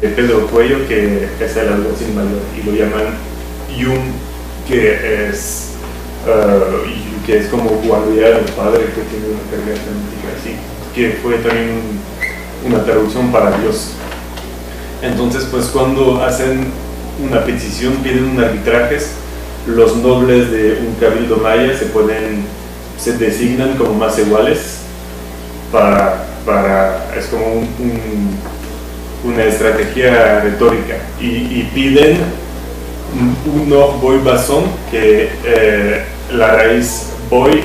Pedro Cuello, que es el alguacil mayor, y lo llaman Yum, que es como guardián del padre que tiene una carga semántica así, que fue también una traducción para Dios. Entonces, pues cuando hacen una petición, piden un arbitrajes, los nobles de un cabildo maya se designan como más iguales es como una estrategia retórica, y piden un no boy basón, que la raíz boy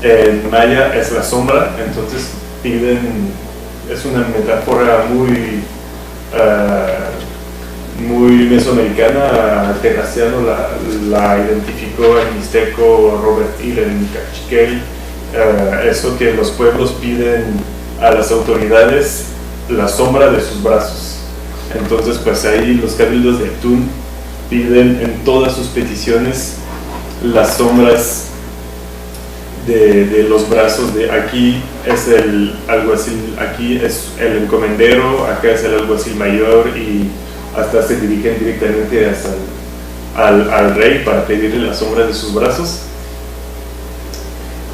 en maya es la sombra. Entonces piden, es una metáfora muy mesoamericana. Terraciano la identificó en mixteco, Robert Hill en Cachiquel, eso que los pueblos piden a las autoridades la sombra de sus brazos. Entonces, pues ahí los cabildos de Tun piden en todas sus peticiones las sombras de los brazos. De aquí es el alguacil, aquí es el encomendero, acá es el alguacil mayor, y hasta se dirigen directamente al rey para pedirle la sombra de sus brazos.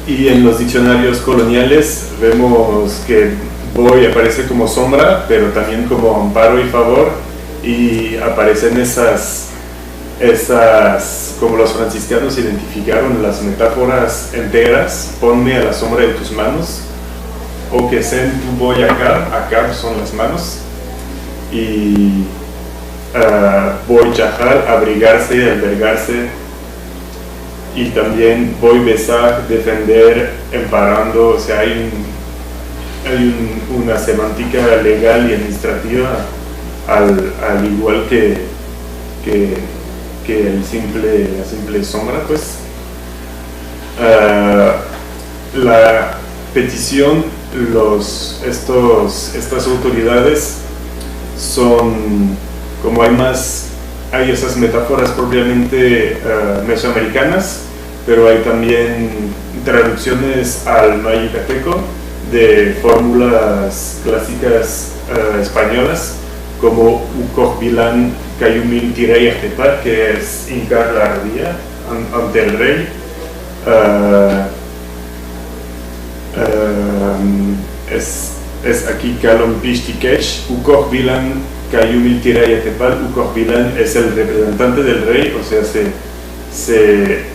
Y en los diccionarios coloniales vemos que Boy aparece como sombra, pero también como amparo y favor, y aparecen esas como los franciscanos identificaron las metáforas enteras: ponme a la sombra de tus manos, o que sen tu boy acá son las manos, y boy chahal, abrigarse, albergarse, y también voy besar, defender, emparando. O sea, hay una semántica legal y administrativa al igual que la simple sombra, pues. La petición, estas autoridades son, como hay esas metáforas propiamente mesoamericanas, pero hay también traducciones al maya yucateco de fórmulas clásicas españolas, como Ucojbilán Cayumil Tirey Atepa, que es hincar la rodilla ante el rey. Es aquí Calon Pishtikech, Ucojbilán Cayumil Tirey Atepal. Ucojbilán es el representante del rey, o sea, se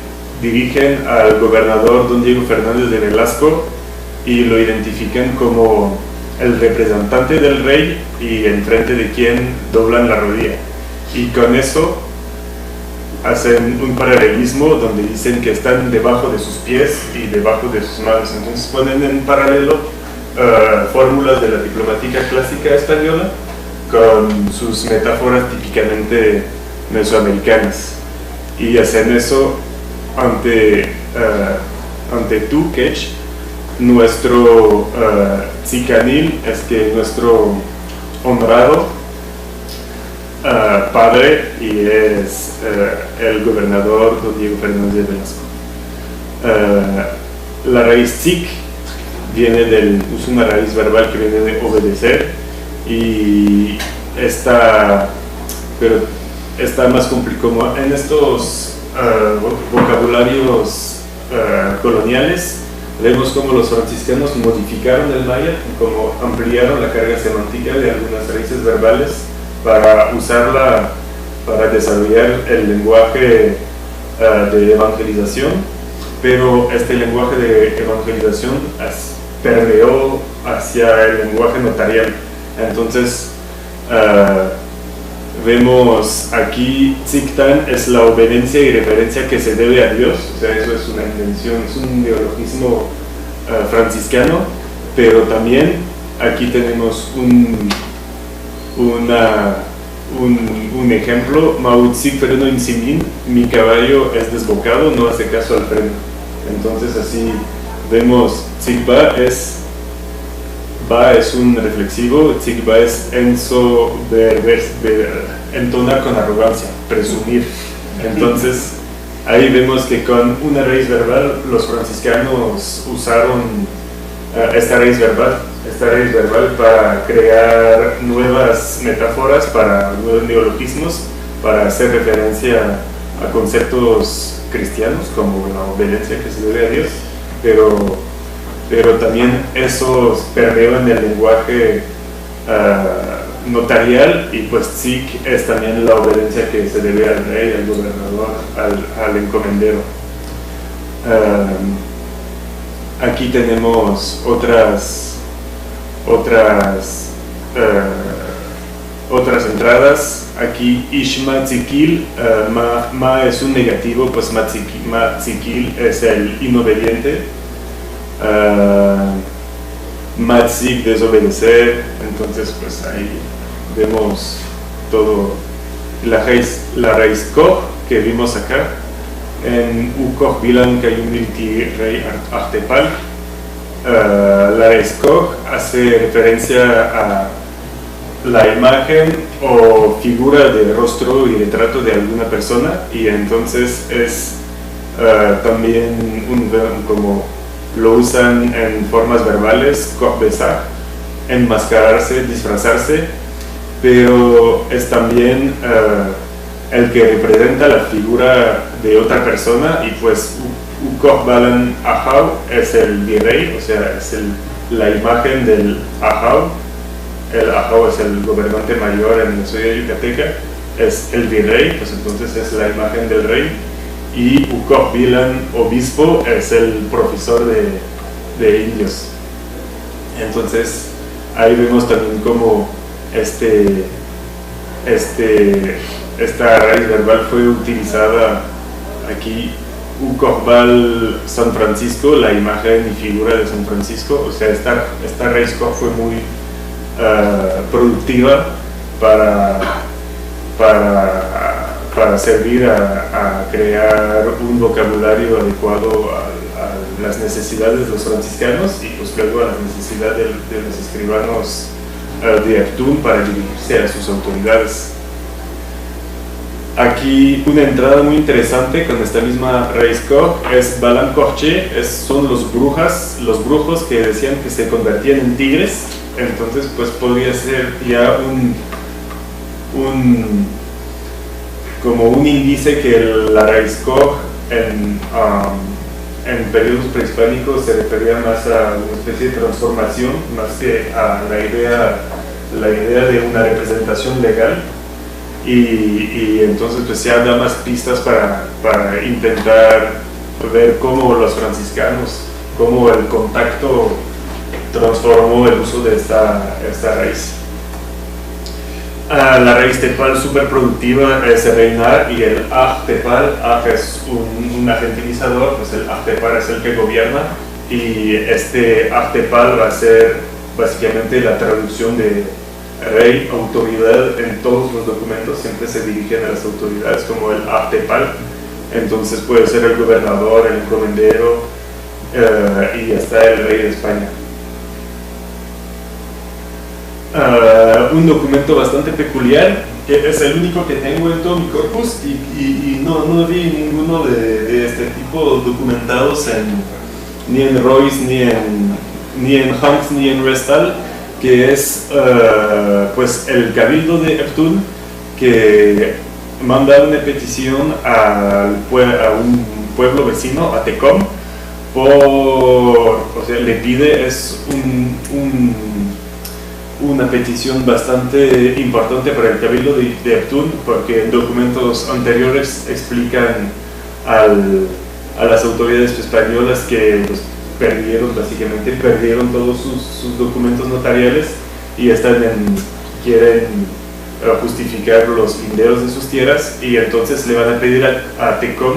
dirigen al gobernador don Diego Fernández de Velasco y lo identifican como el representante del rey, y enfrente de quien doblan la rodilla. Y con eso hacen un paralelismo donde dicen que están debajo de sus pies y debajo de sus manos. Entonces ponen en paralelo fórmulas de la diplomática clásica española con sus metáforas típicamente mesoamericanas, y hacen eso ante tu Quech. Nuestro tzicanil es que nuestro honrado padre, y es el gobernador don Diego Fernández de Velasco. La raíz tzik es una raíz verbal que viene de obedecer, y está más complicado en estos vocabularios coloniales. Vemos cómo los franciscanos modificaron el maya, como ampliaron la carga semántica de algunas raíces verbales para usarla para desarrollar el lenguaje de evangelización, pero este lenguaje de evangelización permeó hacia el lenguaje notarial. Entonces vemos aquí Tziktan es la obediencia y reverencia que se debe a Dios. O sea, eso es una invención, es un neologismo franciscano, pero también aquí tenemos un ejemplo: Mautzik freno insimin, mi caballo es desbocado, no hace caso al freno. Entonces así vemos Tzikba es un reflexivo, Tzikba es enso, entonar con arrogancia, presumir. Entonces ahí vemos que con una raíz verbal los franciscanos usaron esta raíz verbal, esta raíz verbal para crear nuevas metáforas, para nuevos neologismos, para hacer referencia a conceptos cristianos como la obediencia que se debe a Dios, pero también eso permeó en el lenguaje notarial, y pues tzik es también la obediencia que se debe al rey, al gobernador, al encomendero. Aquí tenemos otras entradas. Aquí Ishma Tzikil, ma es un negativo, pues ma Tzikil es el inobediente, ma Tzik desobedecer. Entonces pues ahí vemos todo la raíz Koch que vimos acá en Ukoch Bilan Kayumilti Rey Artepal. La raíz Koch hace referencia a la imagen o figura de rostro y retrato de alguna persona, y entonces es también como lo usan en formas verbales, Koch besar, enmascararse, disfrazarse, pero es también el que representa la figura de otra persona, y pues Ukoch Balan Ahau es el virrey, o sea, es la imagen del Ahau. El Ahau es el gobernante mayor en la ciudad de Yucateca, es el virrey, pues entonces es la imagen del rey, y Ukoch Bilan, obispo, es el profesor de indios. Entonces ahí vemos también cómo esta raíz verbal fue utilizada aquí. Ukoch Bal San Francisco, la imagen y figura de San Francisco, o sea, esta raíz Koch fue muy productiva para servir a crear un vocabulario adecuado a las necesidades de los franciscanos, y pues luego a las necesidades de los escribanos de Eptún para dirigirse a sus autoridades. Aquí una entrada muy interesante con esta misma raíz Koch es Balan Kochche, son los brujos que decían que se convertían en tigres. Entonces pues podría ser ya como un índice que la raíz Koch en periodos prehispánicos se refería más a una especie de transformación, más que a la idea de una representación legal. Y entonces pues ya da más pistas para intentar ver cómo los franciscanos, cómo el contacto transformó el uso de esta raíz. La raíz tepal súper productiva es reinar, y el aj tepal, aj es un agentilizador, pues el aj tepal es el que gobierna, y este aj tepal va a ser básicamente la traducción de rey, autoridad. En todos los documentos siempre se dirigen a las autoridades como el aj tepal. Entonces puede ser el gobernador, el encomendero, y hasta el rey de España. Un documento bastante peculiar, que es el único que tengo en todo mi corpus, y no vi ninguno de este tipo documentados ni en Royce, ni en Hanks, ni en Restal, que es pues el Cabildo de Eptún, que manda una petición a un pueblo vecino, a Tecom, o sea, le pide, es una petición bastante importante para el Cabildo de Eptún, porque en documentos anteriores explican a las autoridades españolas que pues, perdieron todos sus documentos notariales, y quieren justificar los linderos de sus tierras, y entonces le van a pedir a Tecom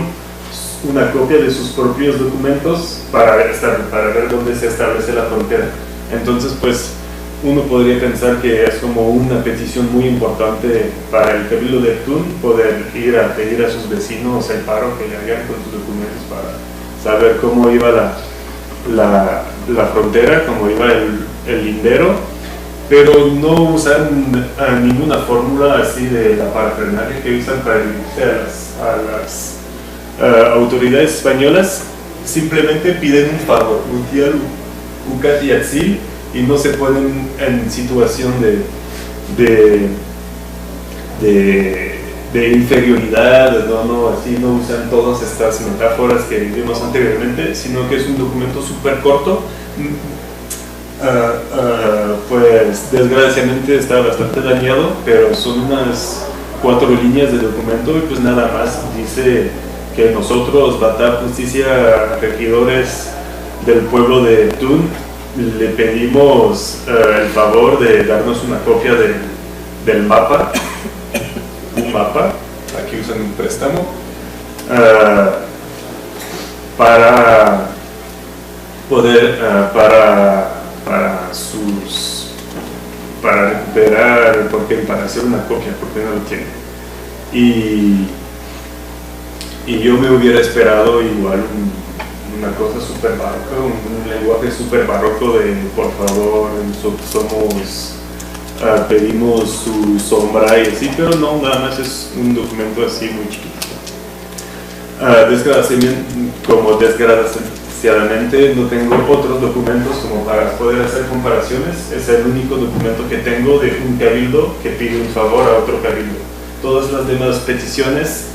una copia de sus propios documentos para ver dónde se establece la frontera. Entonces pues uno podría pensar que es como una petición muy importante para el Cabildo de Eptún poder ir a pedir a sus vecinos el paro que le hagan con sus documentos para saber cómo iba la frontera, cómo iba el lindero, pero no usan ninguna fórmula así de la parafernalia que usan para dirigirse a las autoridades españolas. Simplemente piden un favor, Utial Ucat Yatzil, y no se ponen en situación de, de inferioridad, así no usan todas estas metáforas que vimos anteriormente, sino que es un documento súper corto. Pues desgraciadamente está bastante dañado, pero son unas 4 líneas de documento y pues nada más dice que nosotros, Batap Justicia, regidores del pueblo de Tun, le pedimos el favor de darnos una copia del mapa, un mapa, aquí usan un préstamo, para poder, para recuperar, para hacer una copia, porque no lo tiene. Y yo me hubiera esperado igual una cosa súper barroca, un lenguaje súper barroco de por favor, somos, pedimos su sombra y así, pero no, nada más es un documento así muy chiquito. Desgraciadamente no tengo otros documentos como para poder hacer comparaciones. Es el único documento que tengo de un cabildo que pide un favor a otro cabildo. Todas las demás peticiones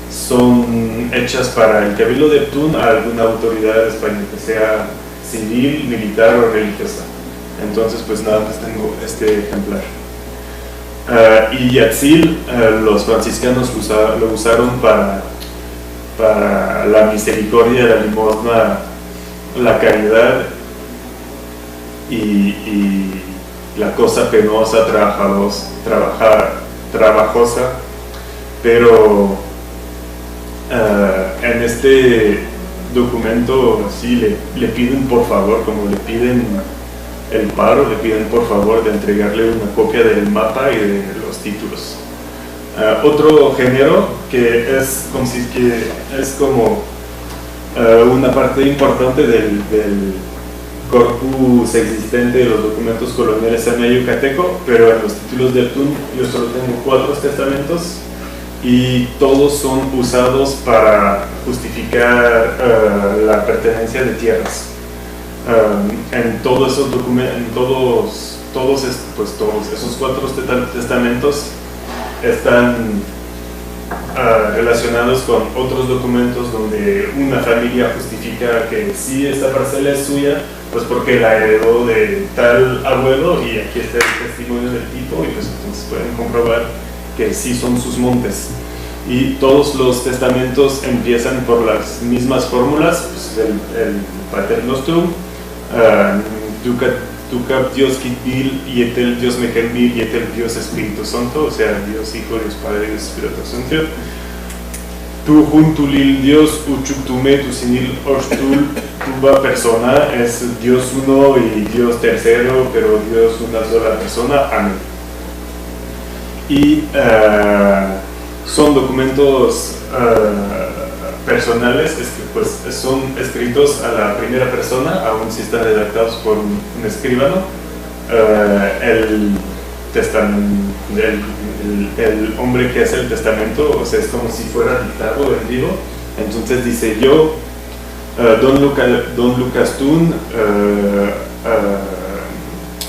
son hechas para el cabildo de Tun a alguna autoridad española, que sea civil, militar o religiosa. Entonces pues nada más tengo este ejemplar. Y Yatzil, los franciscanos lo usaron para la misericordia, la limosna, la caridad y la cosa penosa, trabajosa, pero en este documento sí le piden por favor, como le piden el paro, le piden por favor de entregarle una copia del mapa y de los títulos. Otro género que es como una parte importante del corpus existente de los documentos coloniales yucateco, pero en los títulos de Tun yo solo tengo 4 testamentos y todos son usados para justificar la pertenencia de tierras. En todos esos documentos, todos esos 4 testamentos están relacionados con otros documentos donde una familia justifica que sí, esta parcela es suya, pues porque la heredó de tal abuelo y aquí está el testimonio del tipo y pues entonces pueden comprobar que sí son sus montes. Y todos los testamentos empiezan por las mismas fórmulas, pues el Pater Nostrum, Tucap Dios Kitbil, Yetel Dios Mejelmil, Yetel Dios Espíritu Santo, o sea, Dios Hijo, Dios Padre, Dios Espíritu Santo. Tu Juntulil Dios, Uchuktume, Tusinil Oshtul, Tuba persona, es Dios uno y Dios tercero, pero Dios una sola persona. Amén. Y son documentos personales, pues son escritos a la primera persona, aun si están redactados por un escribano. El hombre que hace el testamento, o sea, es como si fuera dictado en vivo. Entonces dice: yo, Don Lucas Tun,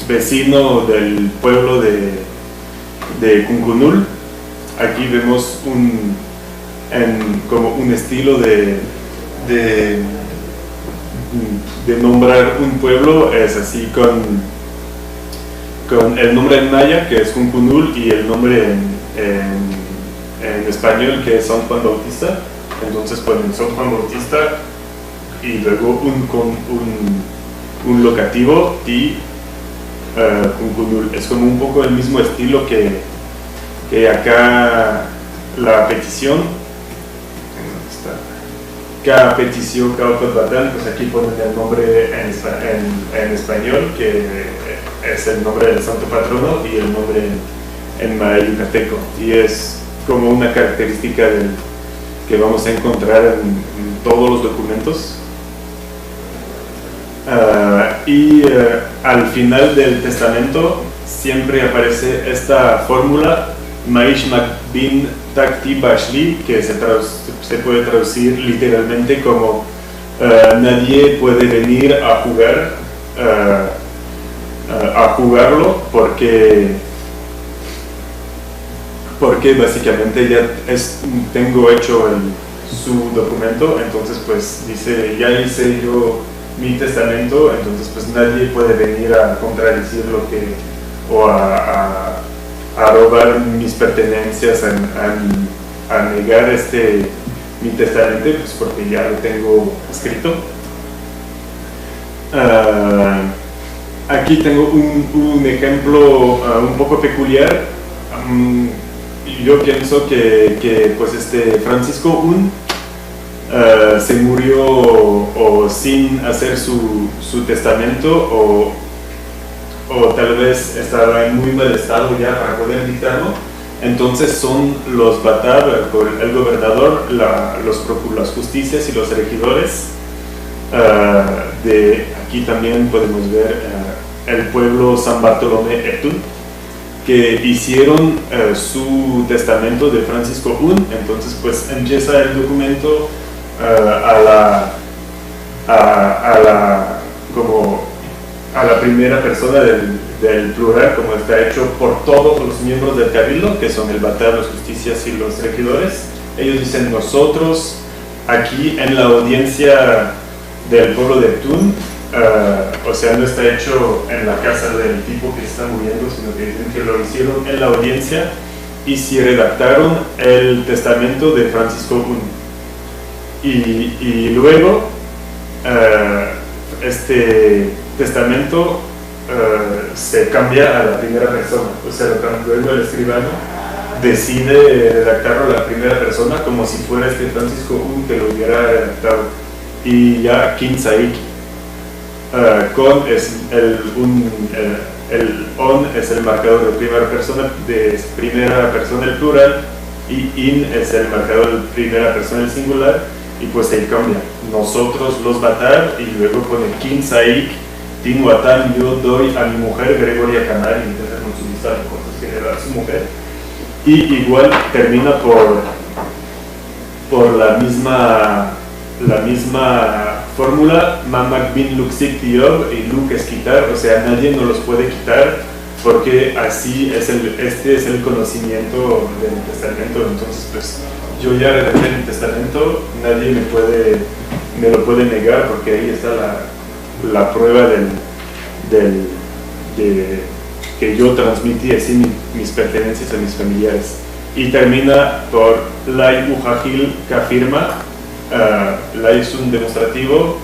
vecino del pueblo de Cuncunul. Aquí vemos como un estilo de nombrar un pueblo, es así con el nombre en maya, que es Cuncunul, y el nombre en español, que es San Juan Bautista. Entonces ponen San Juan Bautista y luego un locativo y Cuncunul. Es como un poco el mismo estilo que acá la petición. Cada petición, cada batán, pues aquí ponen el nombre en español, que es el nombre del santo patrono, y el nombre en maya yucateco, y es como una característica que vamos a encontrar en todos los documentos. Al final del testamento siempre aparece esta fórmula Maish Bin Takti Bashli, que se puede traducir literalmente como nadie puede venir a jugar a jugarlo porque básicamente ya tengo hecho su documento, entonces pues dice, ya hice yo mi testamento, entonces pues nadie puede venir a contradecir lo que, o a robar mis pertenencias, a negar mi testamento, pues porque ya lo tengo escrito. Aquí tengo un ejemplo un poco peculiar. Yo pienso que pues Francisco I se murió o sin hacer su testamento, o tal vez estaba en muy mal estado ya para poder dictarlo. Entonces son los Batab, el gobernador, las justicias y los regidores. Aquí también podemos ver el pueblo San Bartolomé Etun, que hicieron su testamento de Francisco I. Entonces pues empieza el documento a la primera persona del plural, como está hecho por todos los miembros del cabildo, que son el Batab, las justicias y los regidores. Ellos dicen: nosotros aquí en la audiencia del pueblo de Tun, o sea, no está hecho en la casa del tipo que está muriendo, sino que dicen que lo hicieron en la audiencia y si redactaron el testamento de Francisco I. Y luego este testamento se cambia a la primera persona, o sea, luego el escribano decide redactarlo a la primera persona como si fuera Francisco I que lo hubiera redactado. Y ya Kin Saik, con es el on es el marcador de primera persona el plural, y in es el marcador de primera persona el singular, y pues se cambia. Nosotros los Batar, y luego pone Kin Saik, Tin Watan, yo doy a mi mujer Gregoria Canari, y empieza con su lista de cosas que le da a su mujer. Y igual termina por la misma fórmula, Mamak bin Luxik Tiob, y Luk es quitar, o sea, nadie nos los puede quitar, porque así es este es el conocimiento del testamento. Entonces pues yo ya redacté mi testamento, nadie me lo puede negar, porque ahí está la prueba de que yo transmití así mis pertenencias a mis familiares. Y termina por Lai Ujahil que afirma. Lai es un demostrativo,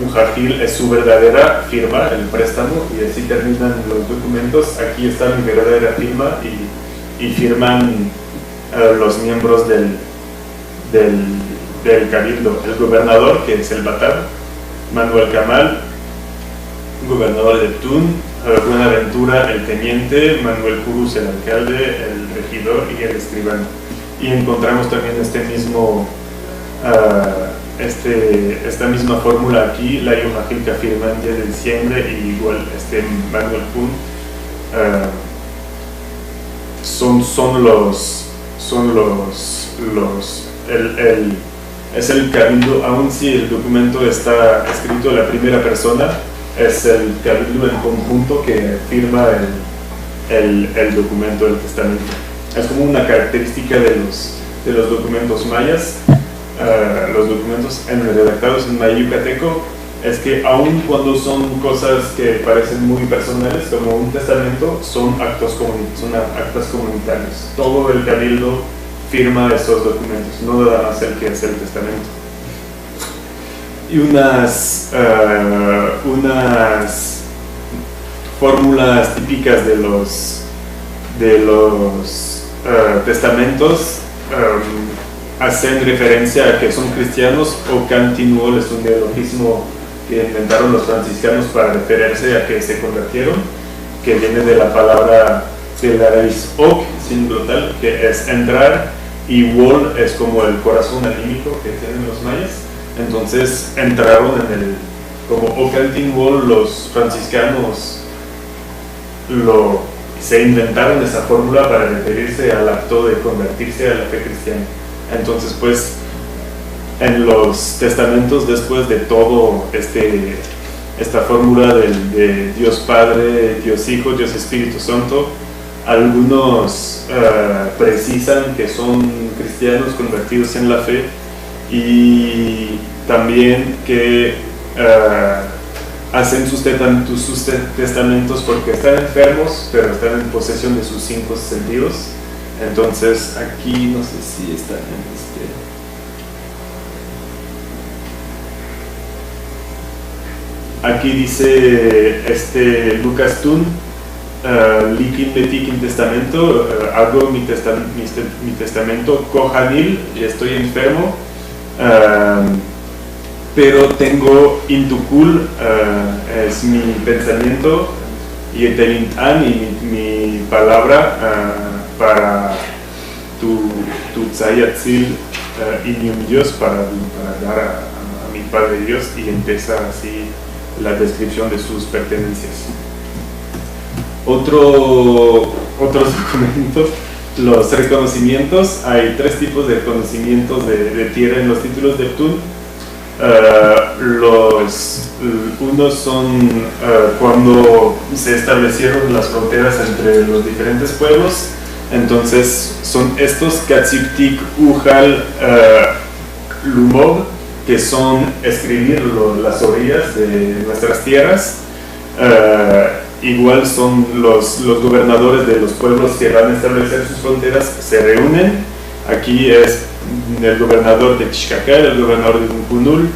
Ujahil es su verdadera firma, el préstamo, y así terminan los documentos. Aquí está mi verdadera firma, y firman los miembros del cabildo: el gobernador, que es el Batab, Manuel Kamal, gobernador de Tun, Buenaventura, el teniente, Manuel Curus, el alcalde, el regidor y el escribano. Y encontramos también esta misma fórmula aquí, la Ujahil que afirma en 10 de diciembre, y igual Manuel Kun, es el cabildo. Aun si el documento está escrito en la primera persona, es el cabildo en conjunto que firma el documento del testamento. Es como una característica de los documentos mayas. Los documentos redactados en maya yucateco es que aun cuando son cosas que parecen muy personales, como un testamento, son actos comunitarios. Todo el cabildo firma esos documentos, no nada más el que es el testamento. Y unas fórmulas típicas de los testamentos hacen referencia a que son cristianos, o Cantinuol es un neologismo que inventaron los franciscanos para referirse a que se convirtieron, que viene de la palabra de la raíz ok, sin glotal, que es entrar, y wol es como el corazón anímico que tienen los mayas. Entonces entraron como Ocantinwol, los franciscanos se inventaron esa fórmula para referirse al acto de convertirse a la fe cristiana. Entonces pues en los testamentos, después de todo esta fórmula de Dios Padre, Dios Hijo, Dios Espíritu Santo. Algunos precisan que son cristianos convertidos en la fe, y también que hacen sus testamentos porque están enfermos, pero están en posesión de sus 5 sentidos. Entonces aquí no sé si está en aquí dice Lucas Tun, Likin Letikin Testamento, hago mi testamento, Kohanil, y estoy enfermo, pero tengo Intukul, es mi pensamiento, y Telintan, y mi palabra para tu Tzayatzil, Inium Dios, para dar a mi Padre Dios, y empieza así la descripción de sus pertenencias. Otros documentos, los reconocimientos. Hay 3 tipos de reconocimientos de tierra en los títulos de Ptun. Unos son cuando se establecieron las fronteras entre los diferentes pueblos. Entonces son estos Katziptik, Ujal, Lumov, que son escribir las orillas de nuestras tierras. Igual son los gobernadores de los pueblos que van a establecer sus fronteras, se reúnen. Aquí es el gobernador de Tishkakal, el gobernador de Kunkunul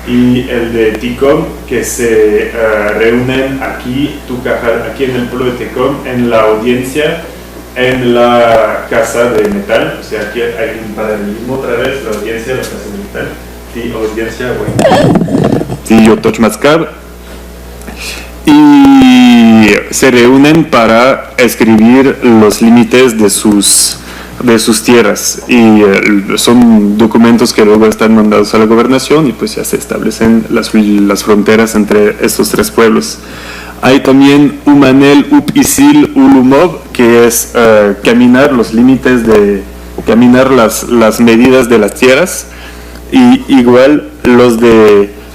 y el de Tikom, que se reúnen aquí en el pueblo de Tikom, en la audiencia, en la casa de metal. O sea, aquí hay un paralelismo otra vez, la audiencia, la casa de metal. Sí, audiencia, bueno. Sí, yo Tochmaskab. Y se reúnen para escribir los límites de sus tierras, y son documentos que luego están mandados a la gobernación, y pues ya se establecen las fronteras entre estos 3 pueblos. Hay también Umanel, Up-Isil, Ulumov, que es caminar los límites caminar las medidas de las tierras. Y igual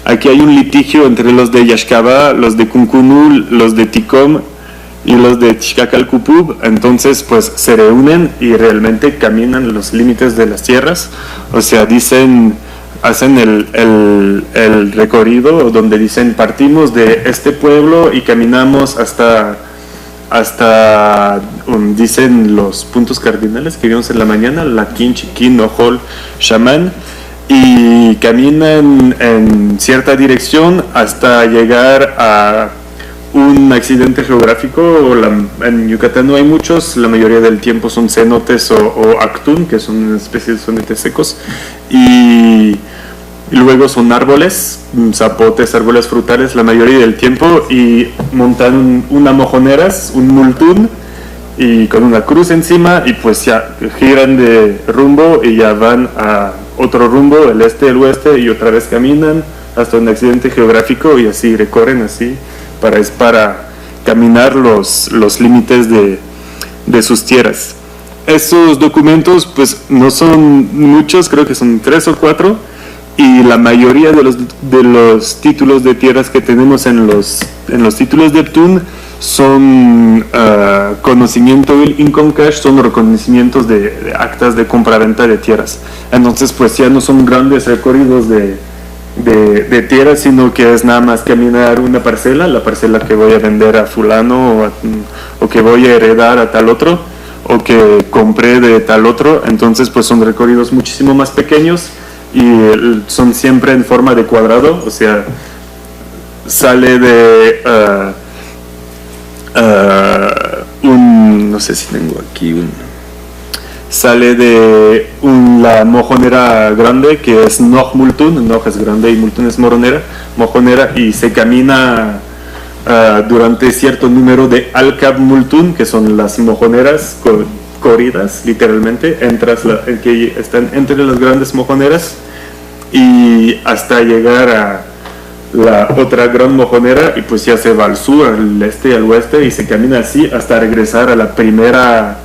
aquí hay un litigio entre los de Yashkaba, los de Kunkunul, los de Tikom y los de Tishkakal-Kupub. Entonces pues se reúnen y realmente caminan los límites de las tierras. O sea, hacen el recorrido donde dicen: partimos de este pueblo y caminamos hasta dicen los puntos cardinales que vimos en la mañana, Lakin, Chiquín, Ojol, Shaman, y caminan en cierta dirección hasta llegar a un accidente geográfico. En Yucatán no hay muchos, la mayoría del tiempo son cenotes o actún, que son una especie de cenotes secos, y luego son árboles, zapotes, árboles frutales la mayoría del tiempo, y montan una mojoneras, un multún, y con una cruz encima, y pues ya giran de rumbo y ya van a otro rumbo, el este, el oeste, y otra vez caminan hasta un accidente geográfico, y así recorren así para caminar los límites de sus tierras. Esos documentos pues no son muchos, creo que son 3 o 4, y la mayoría de los títulos de tierras que tenemos en los títulos de Ptun son conocimiento del income cash, son reconocimientos de actas de compraventa de tierras. Entonces pues ya no son grandes recorridos de tierras, sino que es nada más caminar una parcela, la parcela que voy a vender a fulano, o que voy a heredar a tal otro, o que compré de tal otro. Entonces pues son recorridos muchísimo más pequeños, y son siempre en forma de cuadrado. O sea, sale de no sé si tengo aquí sale de la mojonera grande, que es Noj Multun. Noj es grande y Multun es mojonera, y se camina durante cierto número de Alcab Multun, que son las mojoneras corridas, literalmente, que están entre las grandes mojoneras, y hasta llegar a la otra gran mojonera, y pues ya se va al sur, al este y al oeste, y se camina así hasta regresar a la primera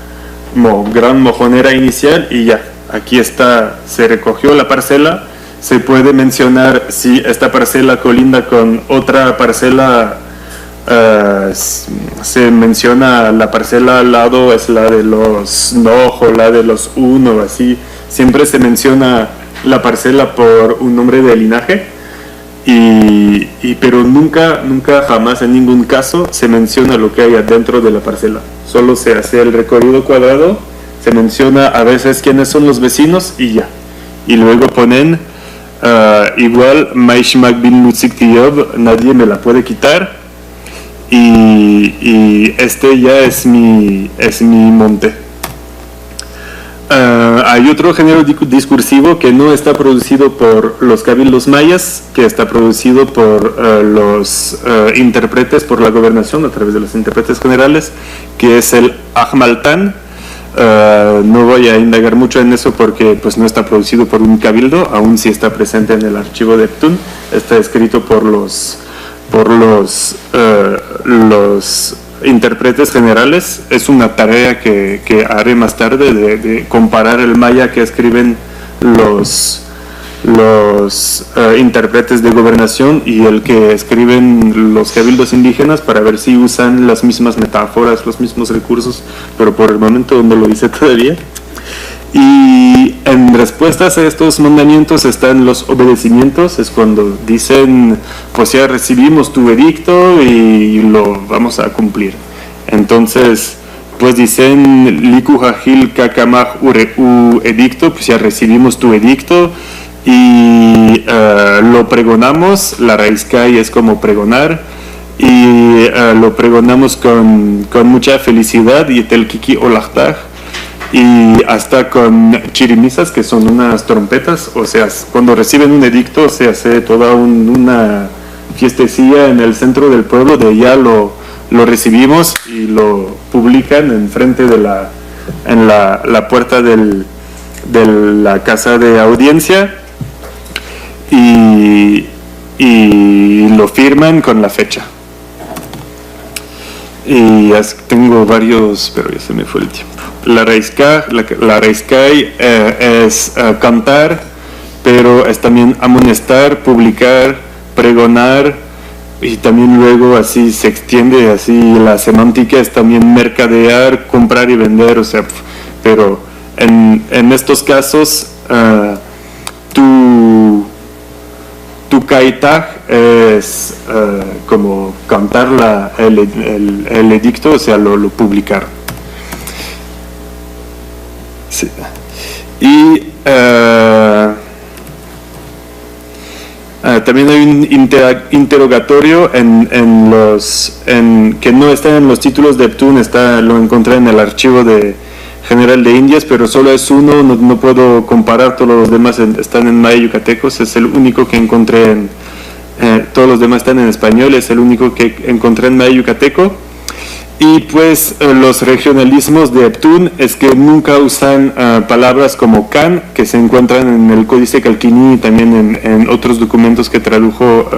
gran mojonera inicial, y ya, aquí está, se recogió la parcela, se puede mencionar si esta parcela colinda con otra parcela. Se menciona la parcela al lado es la de los Nojo, la de los Uno, así. Siempre se menciona la parcela por un nombre de linaje, pero nunca, jamás en ningún caso se menciona lo que hay adentro de la parcela. Solo se hace el recorrido cuadrado, se menciona a veces quiénes son los vecinos y ya. Y luego ponen igual Maishmak bin Nutzik Tiyov, nadie me la puede quitar. Y este ya es mi monte. Hay otro género discursivo que no está producido por los cabildos mayas, que está producido por los intérpretes, por la gobernación a través de los intérpretes generales, que es el Ahmaltán. No voy a indagar mucho en eso porque pues no está producido por un cabildo, aún si está presente en el archivo de Ptun. Está escrito por los intérpretes generales. Es una tarea que haré más tarde de comparar el maya que escriben los intérpretes de gobernación y el que escriben los cabildos indígenas, para ver si usan las mismas metáforas, los mismos recursos, pero por el momento no lo hice todavía. Y en respuestas a estos mandamientos están los obedecimientos. Es cuando dicen, pues ya recibimos tu edicto y lo vamos a cumplir. Entonces, pues dicen, Liku Hajil Kakamaj u edicto, pues ya recibimos tu edicto y lo pregonamos. La Raizkai es como pregonar, y lo pregonamos con mucha felicidad, y Telkiki Olachtaj, y hasta con chirimisas, que son unas trompetas. O sea, cuando reciben un edicto se hace toda una fiestecilla en el centro del pueblo, de ya lo recibimos y lo publican en frente de la puerta de la casa de audiencia, y lo firman con la fecha. Y tengo varios, pero ya se me fue el tiempo. La Raizkai es cantar, pero es también amonestar, publicar, pregonar, y también luego así se extiende, así la semántica es también mercadear, comprar y vender. O sea, pero en estos casos tu kaitaj es como cantar el edicto, o sea, lo publicar. Sí. Y también hay un interrogatorio que no está en los títulos de Ptun, lo encontré en el archivo general de Indias, pero solo es uno, no puedo comparar, todos los demás están en maya yucatecos, es el único que encontré todos los demás están en español, es el único que encontré en maya yucateco. Y pues los regionalismos de Ptun es que nunca usan palabras como can, que se encuentran en el Códice Calquini y también en otros documentos que tradujo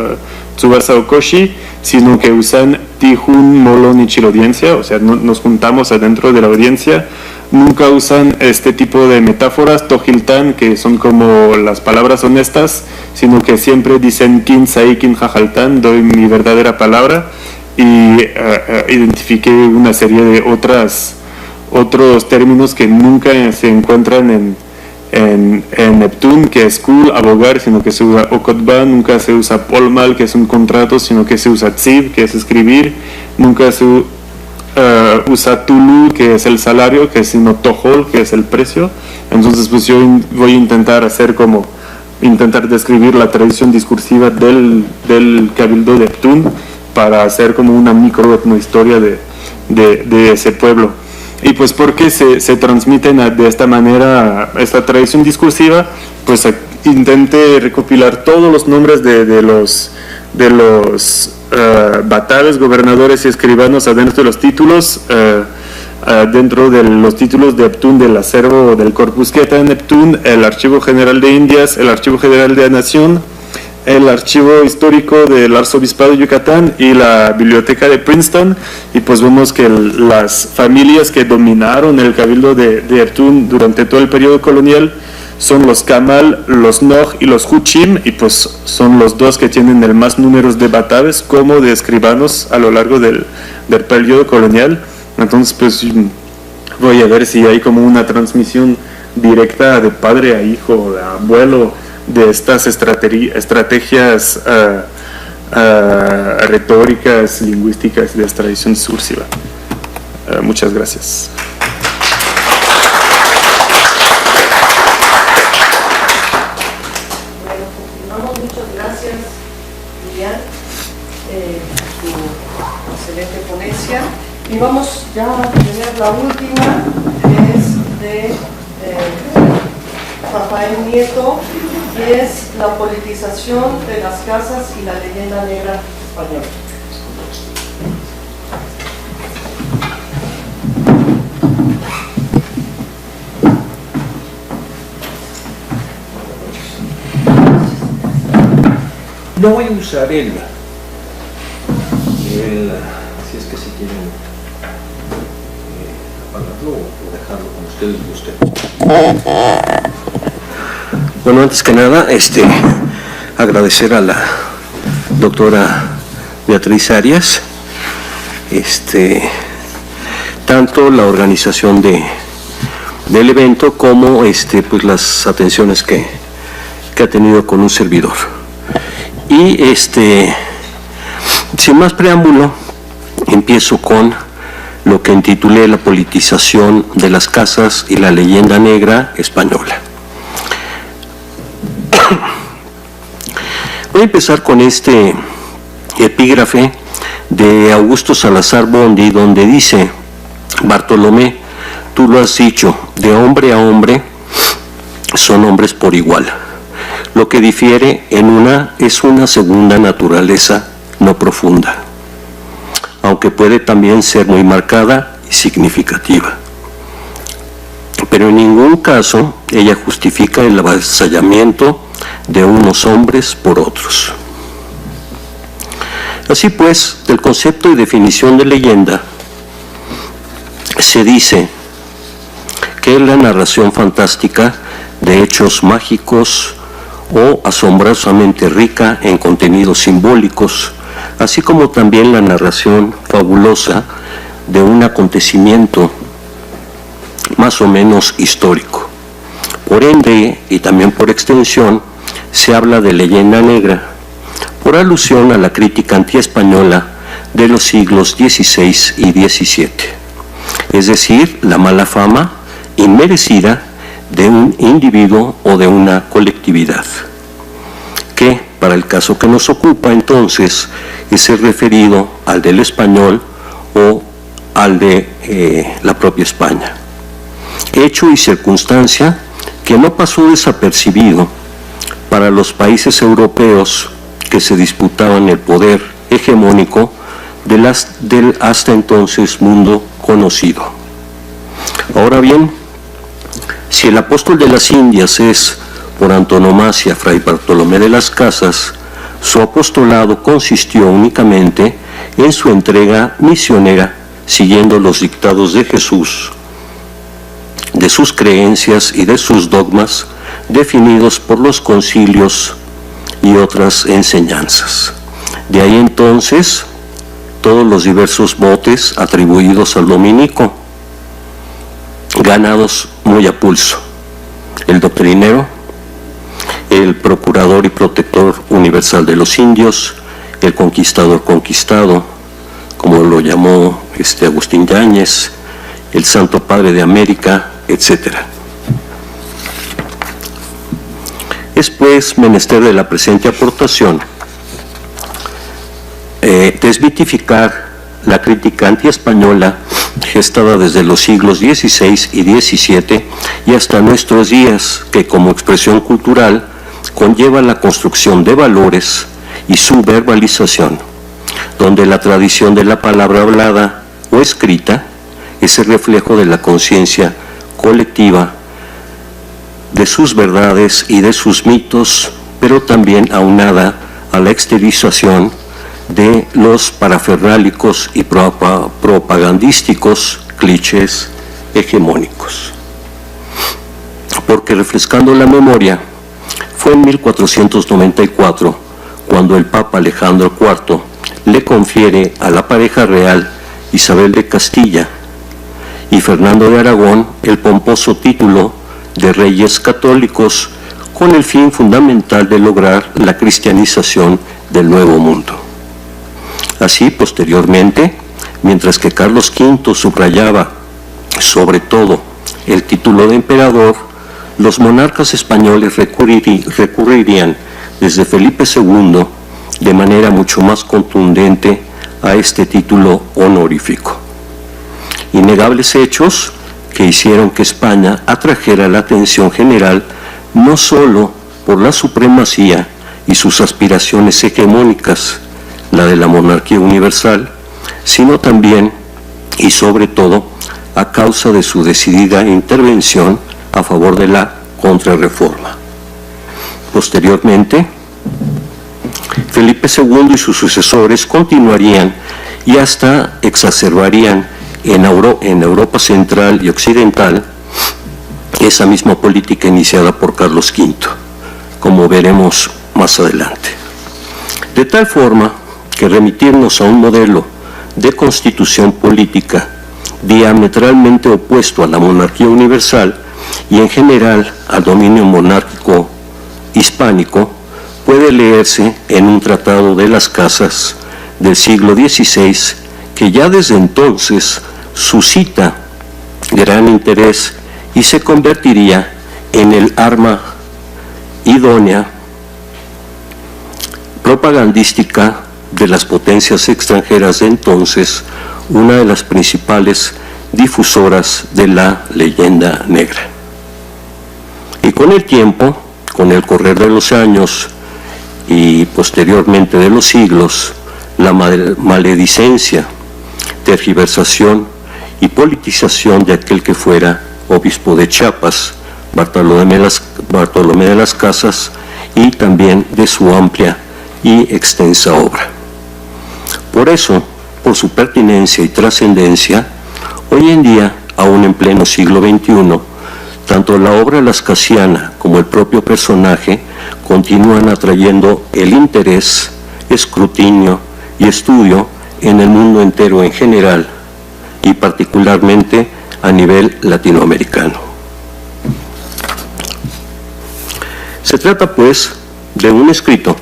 Tsubasa Okoshi, sino que usan tijun, molon y chilodiencia, o sea, nos juntamos adentro de la audiencia. Nunca usan este tipo de metáforas, tojiltan, que son como las palabras honestas, sino que siempre dicen kin sai kin jajaltan, doy mi verdadera palabra. Y identifiqué una serie de otros términos que nunca se encuentran en Neptun, que es cool, abogar, sino que se usa okotba, nunca se usa polmal, que es un contrato, sino que se usa tzib, que es escribir, nunca se usa tulu, que es el salario, que es sino tojol, que es el precio. Entonces pues yo voy a intentar describir la tradición discursiva del cabildo de Ptun, para hacer como una microetnohistoria de ese pueblo. Y pues ¿por qué se transmiten de esta manera esta tradición discursiva? Pues intenté recopilar todos los nombres de los batales, gobernadores y escribanos adentro de los títulos, dentro de los títulos de Ptun, del acervo del corpus que está en Ptun, el Archivo General de Indias, el Archivo General de la Nación, el archivo histórico del Arzobispado de Yucatán y la biblioteca de Princeton. Y pues vemos que las familias que dominaron el cabildo de Ptun durante todo el periodo colonial son los Kamal, los Nog y los Huchim, y pues son los dos que tienen el más números de bataves como de escribanos a lo largo del periodo colonial. Entonces pues voy a ver si hay como una transmisión directa de padre a hijo, de abuelo, de estas estrategias retóricas, lingüísticas de esta tradición discursiva. Muchas gracias. Bueno, continuamos. Muchas gracias, Lilian, tu excelente ponencia. Y vamos ya a tener la última, que es de Rafael Nieto, que es la politización de las casas y la leyenda negra española. No voy a usar el si es que si quieren apagarlo o dejarlo como ustedes gusten. Bueno, antes que nada, agradecer a la doctora Beatriz Arias, tanto la organización del evento como pues las atenciones que ha tenido con un servidor. Y sin más preámbulo, empiezo con lo que intitulé la politización de las casas y la leyenda negra española. Voy a empezar con este epígrafe de Augusto Salazar Bondy, donde dice: Bartolomé, tú lo has dicho, de hombre a hombre son hombres por igual. Lo que difiere es una segunda naturaleza no profunda, aunque puede también ser muy marcada y significativa. Pero en ningún caso ella justifica el avasallamiento de unos hombres por otros. Así pues, del concepto y definición de leyenda se dice que es la narración fantástica de hechos mágicos o asombrosamente rica en contenidos simbólicos, así como también la narración fabulosa de un acontecimiento más o menos histórico. Por ende, y también por extensión, se habla de leyenda negra, por alusión a la crítica antiespañola de los siglos XVI y XVII, es decir, la mala fama inmerecida de un individuo o de una colectividad, que para el caso que nos ocupa entonces es el referido al del español o al de la propia España. Hecho y circunstancia que no pasó desapercibido para los países europeos que se disputaban el poder hegemónico del hasta entonces mundo conocido. Ahora bien, si el apóstol de las Indias es, por antonomasia, Fray Bartolomé de las Casas, su apostolado consistió únicamente en su entrega misionera, siguiendo los dictados de Jesús, de sus creencias y de sus dogmas, definidos por los concilios y otras enseñanzas. De ahí entonces, todos los diversos motes atribuidos al dominico, ganados muy a pulso: el doctrinero, el procurador y protector universal de los indios, el conquistador conquistado, como lo llamó Agustín Yáñez, el Santo Padre de América, etc. Es pues menester de la presente aportación desmitificar la crítica antiespañola gestada desde los siglos XVI y XVII y hasta nuestros días, que como expresión cultural conlleva la construcción de valores y su verbalización, donde la tradición de la palabra hablada o escrita es el reflejo de la conciencia colectiva, de sus verdades y de sus mitos, pero también aunada a la exteriorización de los parafernálicos y propagandísticos clichés hegemónicos. porque refrescando la memoria, fue en 1494 cuando el Papa Alejandro IV le confiere a la pareja real Isabel de Castilla y Fernando de Aragón el pomposo título de Reyes Católicos, con el fin fundamental de lograr la cristianización del Nuevo Mundo. Así, posteriormente, mientras que Carlos V subrayaba sobre todo el título de emperador, los monarcas españoles recurrirían desde Felipe II de manera mucho más contundente a este título honorífico. Innegables hechos que hicieron que España atrajera la atención general no solo por la supremacía y sus aspiraciones hegemónicas, la de la monarquía universal, sino también y sobre todo a causa de su decidida intervención a favor de la contrarreforma. Posteriormente, Felipe II y sus sucesores continuarían y hasta exacerbarían en Europa Central y Occidental esa misma política iniciada por Carlos V, como veremos más adelante. De tal forma que remitirnos a un modelo de constitución política diametralmente opuesto a la monarquía universal y en general al dominio monárquico hispánico puede leerse en un tratado de las Casas del siglo XVI que ya desde entonces suscita gran interés y se convertiría en el arma idónea propagandística de las potencias extranjeras de entonces, una de las principales difusoras de la leyenda negra. Y con el tiempo, con el correr de los años y posteriormente de los siglos, la maledicencia, tergiversación y politización de aquel que fuera obispo de Chiapas, Bartolomé de las Casas, y también de su amplia y extensa obra. Por eso, por su pertinencia y trascendencia, hoy en día, aún en pleno siglo XXI, tanto la obra lascasiana como el propio personaje continúan atrayendo el interés, escrutinio y estudio en el mundo entero en general y particularmente a nivel latinoamericano. Se trata, pues, de un escrito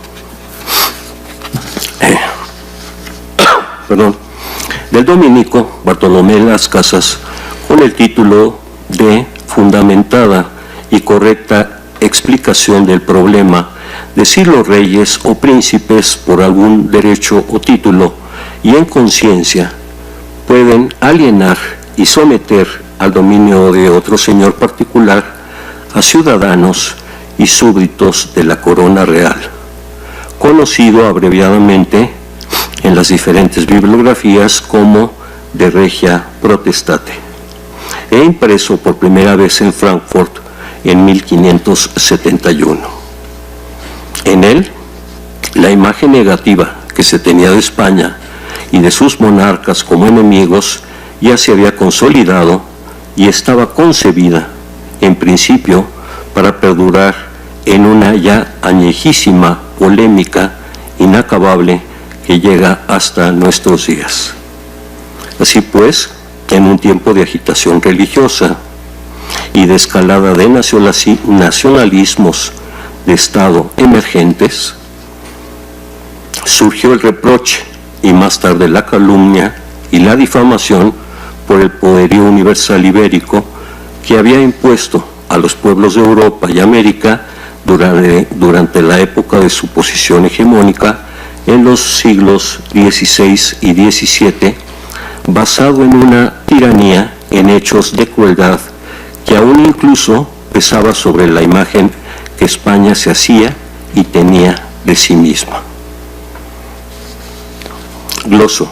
del dominico Bartolomé de las Casas con el título de Fundamentada y correcta explicación del problema de si los reyes o príncipes por algún derecho o título y en conciencia pueden alienar y someter al dominio de otro señor particular a ciudadanos y súbditos de la corona real, conocido abreviadamente en las diferentes bibliografías como de Regia Potestate, e impreso por primera vez en Frankfurt en 1571. En él, la imagen negativa que se tenía de España y de sus monarcas como enemigos ya se había consolidado y estaba concebida, en principio, para perdurar en una ya añejísima polémica inacabable que llega hasta nuestros días. Así pues, en un tiempo de agitación religiosa y de escalada de nacionalismos de Estado emergentes, surgió el reproche y más tarde la calumnia y la difamación por el poderío universal ibérico que había impuesto a los pueblos de Europa y América durante la época de su posición hegemónica en los siglos XVI y XVII, basado en una tiranía en hechos de crueldad que aún incluso pesaba sobre la imagen que España se hacía y tenía de sí misma. Gloso.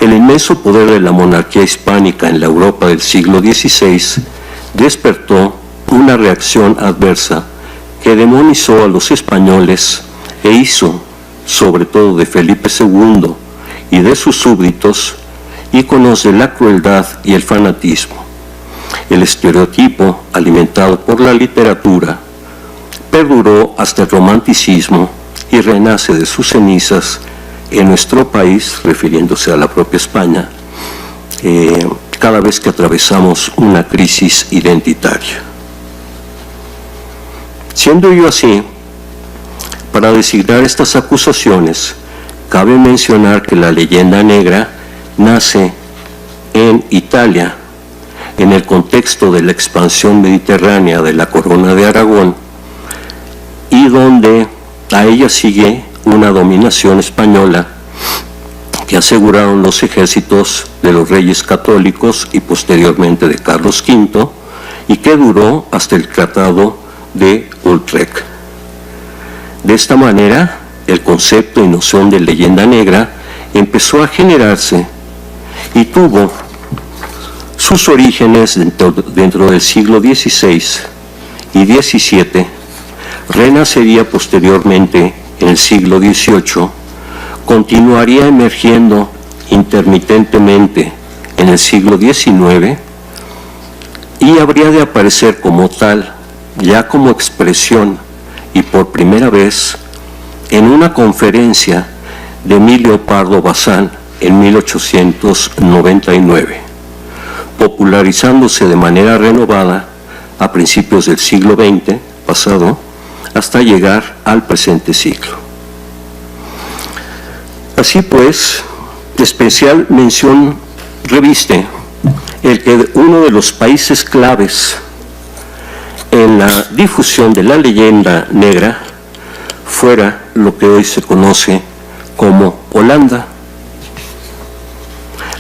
El inmenso poder de la monarquía hispánica en la Europa del siglo XVI despertó una reacción adversa que demonizó a los españoles e hizo, sobre todo de Felipe II y de sus súbditos, íconos de la crueldad y el fanatismo. El estereotipo, alimentado por la literatura, perduró hasta el romanticismo y renace de sus cenizas en nuestro país, refiriéndose a la propia España, cada vez que atravesamos una crisis identitaria. Siendo ello así, para designar estas acusaciones, cabe mencionar que la leyenda negra nace en Italia, en el contexto de la expansión mediterránea de la Corona de Aragón, y donde a ella sigue una dominación española que aseguraron los ejércitos de los reyes católicos y posteriormente de Carlos V, y que duró hasta el Tratado de Utrecht. De esta manera, el concepto y noción de leyenda negra empezó a generarse y tuvo sus orígenes dentro del siglo XVI y XVII, renacería posteriormente en el siglo XVIII, continuaría emergiendo intermitentemente en el siglo XIX y habría de aparecer como tal, ya como expresión y por primera vez en una conferencia de Emilio Pardo Bazán en 1899, popularizándose de manera renovada a principios del siglo XX pasado hasta llegar al presente siglo. Así pues, especial mención reviste el que uno de los países claves en la difusión de la leyenda negra fuera lo que hoy se conoce como Holanda.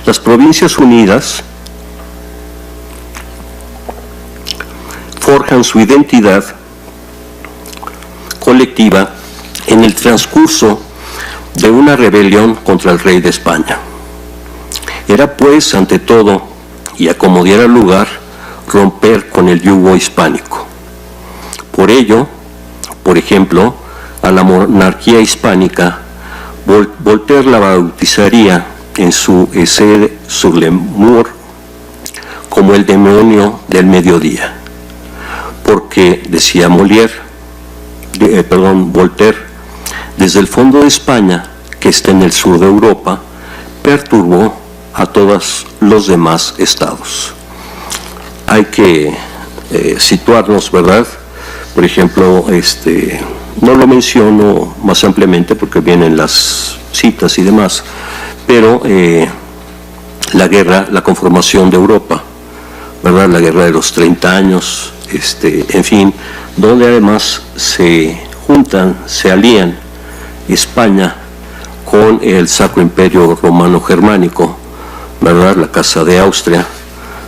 Las Provincias Unidas forjan su identidad colectiva en el transcurso de una rebelión contra el rey de España. Era pues, ante todo, y a como diera lugar, romper con el yugo hispánico. Por ello, por ejemplo, a la monarquía hispánica, Voltaire la bautizaría en su Essai sur l'amour como el demonio del mediodía, porque, decía Voltaire, desde el fondo de España, que está en el sur de Europa, perturbó a todos los demás estados. Hay que situarnos, ¿verdad? Por ejemplo, no lo menciono más ampliamente porque vienen las citas y demás, pero la guerra, la conformación de Europa, ¿verdad? La guerra de los 30 años, en fin, donde además se juntan, se alían España con el Sacro Imperio Romano Germánico, ¿verdad? La Casa de Austria,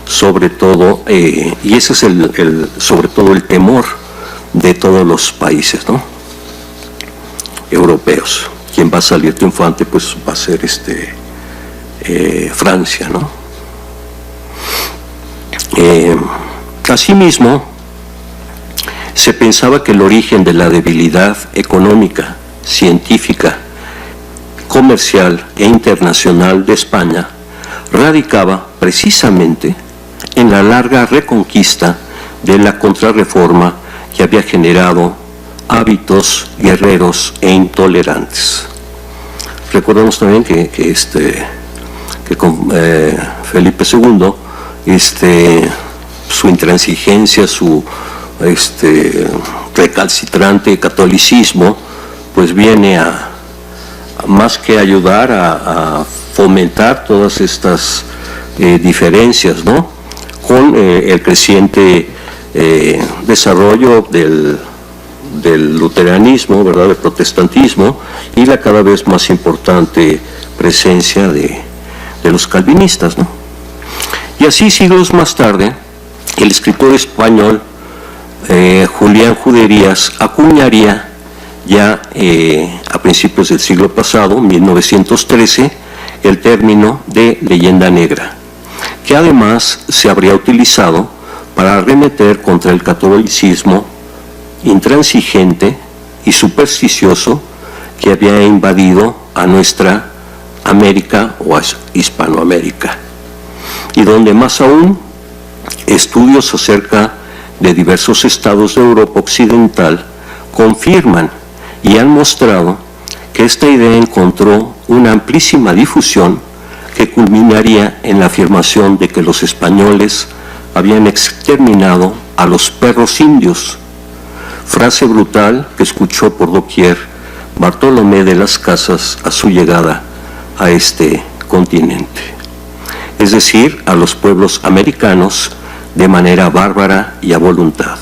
sobre todo, y ese es sobre todo el temor de todos los países, ¿no?, europeos. Quien va a salir triunfante pues va a ser Francia, ¿no? Asimismo, se pensaba que el origen de la debilidad económica, científica, comercial e internacional de España radicaba precisamente en la larga reconquista de la Contrarreforma que había generado hábitos guerreros e intolerantes. Recordemos también que con Felipe II, su intransigencia, su recalcitrante catolicismo, pues viene a más que ayudar a fomentar todas estas diferencias, ¿no?, con el creciente desarrollo del luteranismo, ¿verdad?, del protestantismo, y la cada vez más importante presencia de los calvinistas, ¿no? Y así, siglos más tarde, el escritor español Julián Juderías acuñaría ya a principios del siglo pasado, 1913, el término de leyenda negra, que además se habría utilizado para arremeter contra el catolicismo intransigente y supersticioso que había invadido a nuestra América o a Hispanoamérica, y donde más aún estudios acerca de diversos estados de Europa Occidental confirman y han mostrado que esta idea encontró una amplísima difusión que culminaría en la afirmación de que los españoles habían exterminado a los perros indios, frase brutal que escuchó por doquier Bartolomé de las Casas a su llegada a este continente, es decir, a los pueblos americanos de manera bárbara y a voluntad.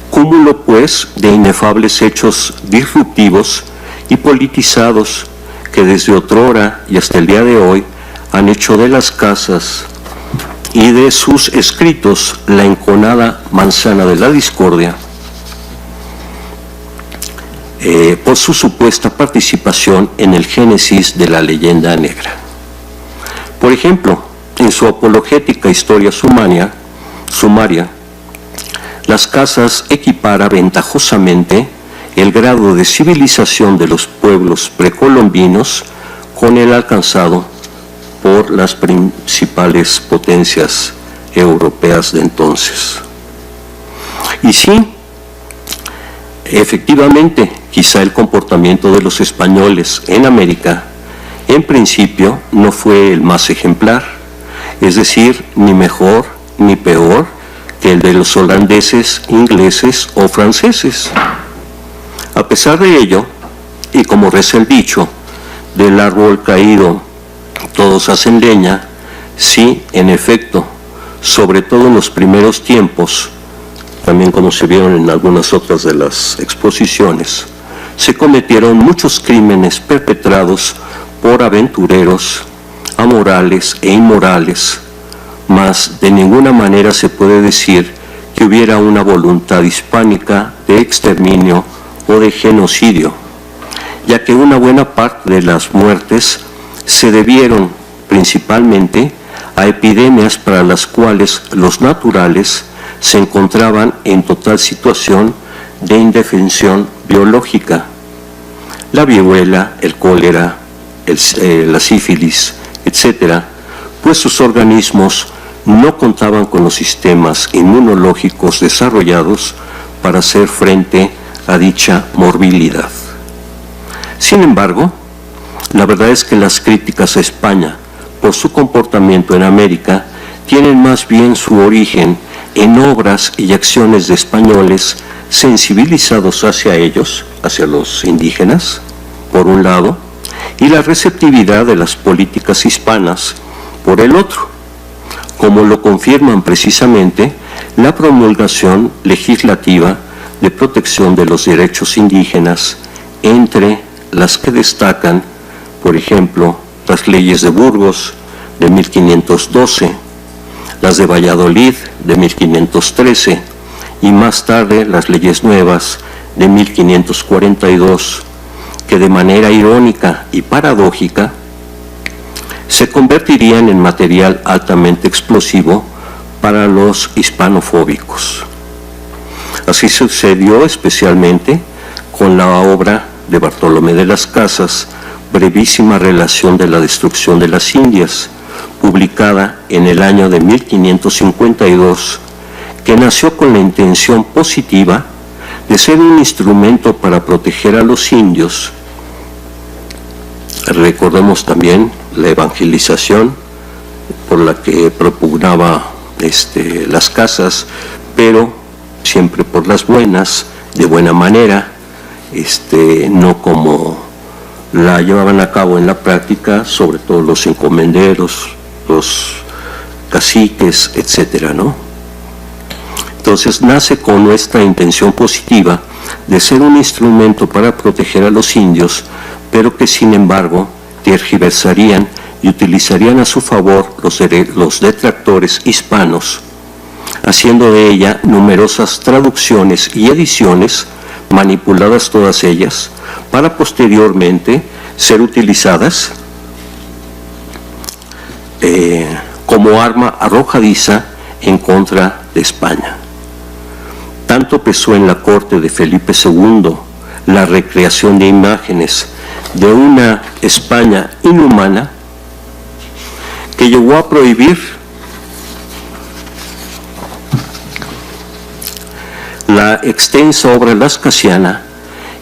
Cúmulo, pues, de inefables hechos disruptivos y politizados que desde otrora y hasta el día de hoy han hecho de las Casas y de sus escritos la enconada manzana de la discordia, por su supuesta participación en el génesis de la leyenda negra. Por ejemplo, en su apologética Historia Sumaria, Las Casas equipara ventajosamente el grado de civilización de los pueblos precolombinos con el alcanzado por las principales potencias europeas de entonces. Y sí, efectivamente, quizá el comportamiento de los españoles en América, en principio, no fue el más ejemplar, es decir, ni mejor ni peor que el de los holandeses, ingleses o franceses. A pesar de ello, y como reza el dicho, del árbol caído todos hacen leña, sí, en efecto, sobre todo en los primeros tiempos, también como se vieron en algunas otras de las exposiciones, se cometieron muchos crímenes perpetrados por aventureros, amorales e inmorales, mas de ninguna manera se puede decir que hubiera una voluntad hispánica de exterminio o de genocidio, ya que una buena parte de las muertes se debieron principalmente a epidemias para las cuales los naturales se encontraban en total situación de indefensión biológica. La viruela, el cólera, la sífilis, etc., pues sus organismos no contaban con los sistemas inmunológicos desarrollados para hacer frente a dicha morbilidad. Sin embargo, la verdad es que las críticas a España por su comportamiento en América tienen más bien su origen en obras y acciones de españoles sensibilizados hacia ellos, hacia los indígenas, por un lado, y la receptividad de las políticas hispanas, por el otro, como lo confirman precisamente la promulgación legislativa de protección de los derechos indígenas, entre las que destacan, por ejemplo, las leyes de Burgos de 1512, las de Valladolid de 1513 y más tarde las leyes nuevas de 1542, que de manera irónica y paradójica se convertirían en material altamente explosivo para los hispanofóbicos. Así sucedió especialmente con la obra de Bartolomé de las Casas, Brevísima relación de la destrucción de las Indias, publicada en el año de 1552, que nació con la intención positiva de ser un instrumento para proteger a los indios. Recordemos también la evangelización por la que propugnaba las Casas, pero siempre por las buenas, de buena manera, no como la llevaban a cabo en la práctica, sobre todo los encomenderos, los caciques, etcétera, ¿no? Entonces nace con esta intención positiva de ser un instrumento para proteger a los indios, pero que sin embargo tergiversarían y utilizarían a su favor los detractores hispanos, haciendo de ella numerosas traducciones y ediciones, manipuladas todas ellas, para posteriormente ser utilizadas como arma arrojadiza en contra de España. Tanto pesó en la corte de Felipe II la recreación de imágenes de una España inhumana, que llegó a prohibir la extensa obra lascasiana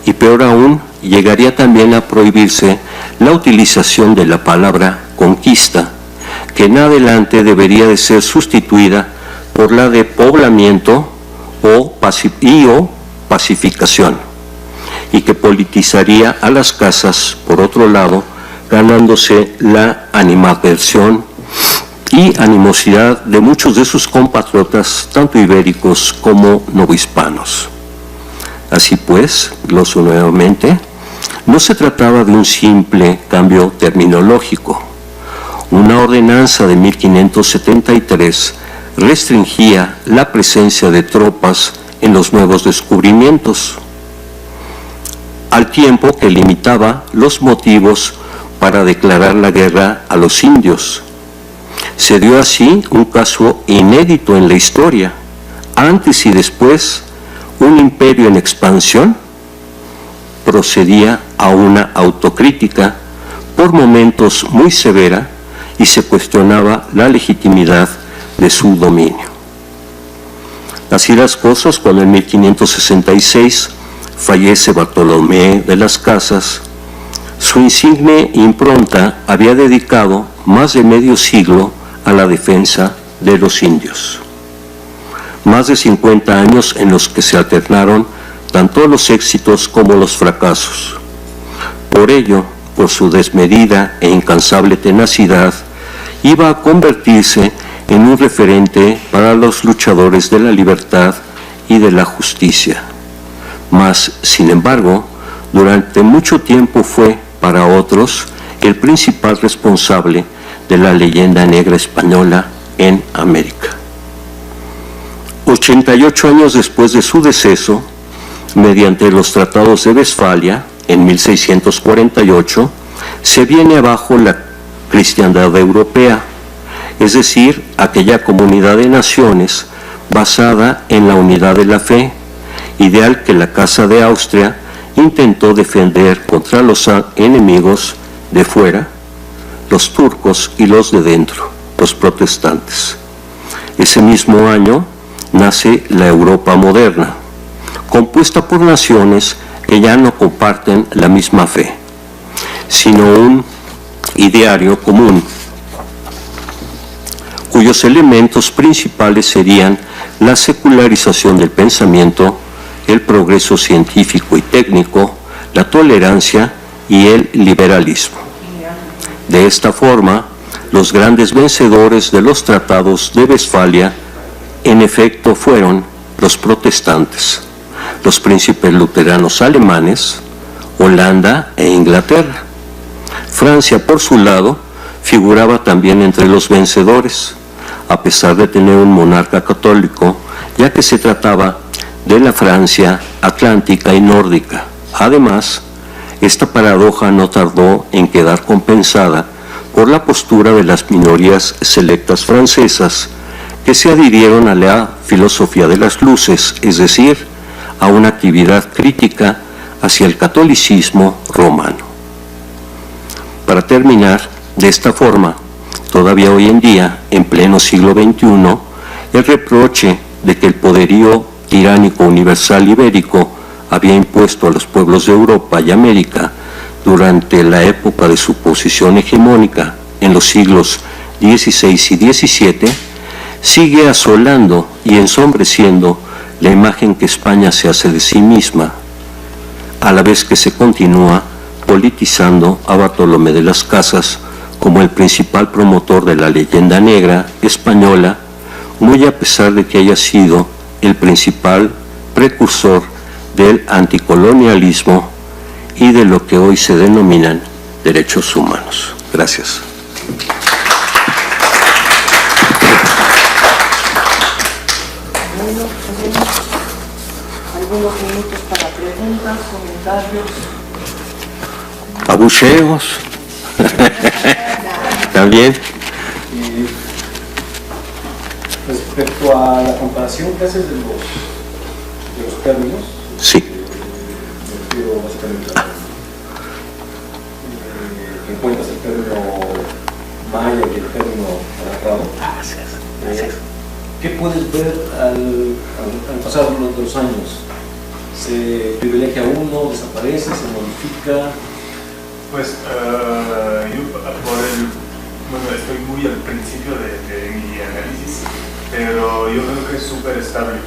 y, peor aún, llegaría también a prohibirse la utilización de la palabra conquista, que en adelante debería de ser sustituida por la de poblamiento o pacificación, y que politizaría a las casas, por otro lado, ganándose la animadversión y animosidad de muchos de sus compatriotas, tanto ibéricos como novohispanos. Así pues, gloso nuevamente, no se trataba de un simple cambio terminológico. Una ordenanza de 1573 restringía la presencia de tropas en los nuevos descubrimientos, al tiempo que limitaba los motivos para declarar la guerra a los indios. Se dio así un caso inédito en la historia. Antes y después, un imperio en expansión procedía a una autocrítica por momentos muy severa y se cuestionaba la legitimidad de su dominio. Así las cosas, cuando en 1566 fallece Bartolomé de las Casas, su insigne impronta había dedicado más de medio siglo a la defensa de los indios. Más de 50 años en los que se alternaron tanto los éxitos como los fracasos. Por ello, por su desmedida e incansable tenacidad, iba a convertirse en un referente para los luchadores de la libertad y de la justicia. Mas, sin embargo, durante mucho tiempo fue, para otros, el principal responsable de la leyenda negra española en América. 88 años después de su deceso, mediante los tratados de Westfalia, en 1648, se viene abajo la cristiandad europea, es decir, aquella comunidad de naciones basada en la unidad de la fe, ideal que la Casa de Austria intentó defender contra los enemigos de fuera, los turcos, y los de dentro, los protestantes. Ese mismo año nace la Europa moderna, compuesta por naciones que ya no comparten la misma fe, sino un ideario común, cuyos elementos principales serían la secularización del pensamiento, el progreso científico y técnico, la tolerancia y el liberalismo. De esta forma, los grandes vencedores de los tratados de Westfalia en efecto fueron los protestantes, los príncipes luteranos alemanes, Holanda e Inglaterra. Francia, por su lado, figuraba también entre los vencedores, a pesar de tener un monarca católico, ya que se trataba de la Francia atlántica y nórdica. Además, esta paradoja no tardó en quedar compensada por la postura de las minorías selectas francesas que se adhirieron a la filosofía de las luces, es decir, a una actividad crítica hacia el catolicismo romano. Para terminar, de esta forma, todavía hoy en día, en pleno siglo XXI, el reproche de que el poderío tiránico universal ibérico había impuesto a los pueblos de Europa y América durante la época de su posición hegemónica en los siglos XVI y XVII, sigue asolando y ensombreciendo la imagen que España se hace de sí misma, a la vez que se continúa politizando a Bartolomé de las Casas como el principal promotor de la leyenda negra española, muy a pesar de que haya sido el principal precursor del anticolonialismo y de lo que hoy se denominan derechos humanos. Gracias. Bueno, tenemos algunos minutos para preguntas, comentarios. Abucheos. También. Respecto a la comparación que haces de los términos, Sí. me refiero básicamente a que encuentras el término maya y el término adaptado. ¿Qué puedes ver al pasar los años? ¿Se privilegia uno, desaparece, se modifica? Pues yo bueno, estoy muy al principio de mi análisis, pero yo creo que es súper estable.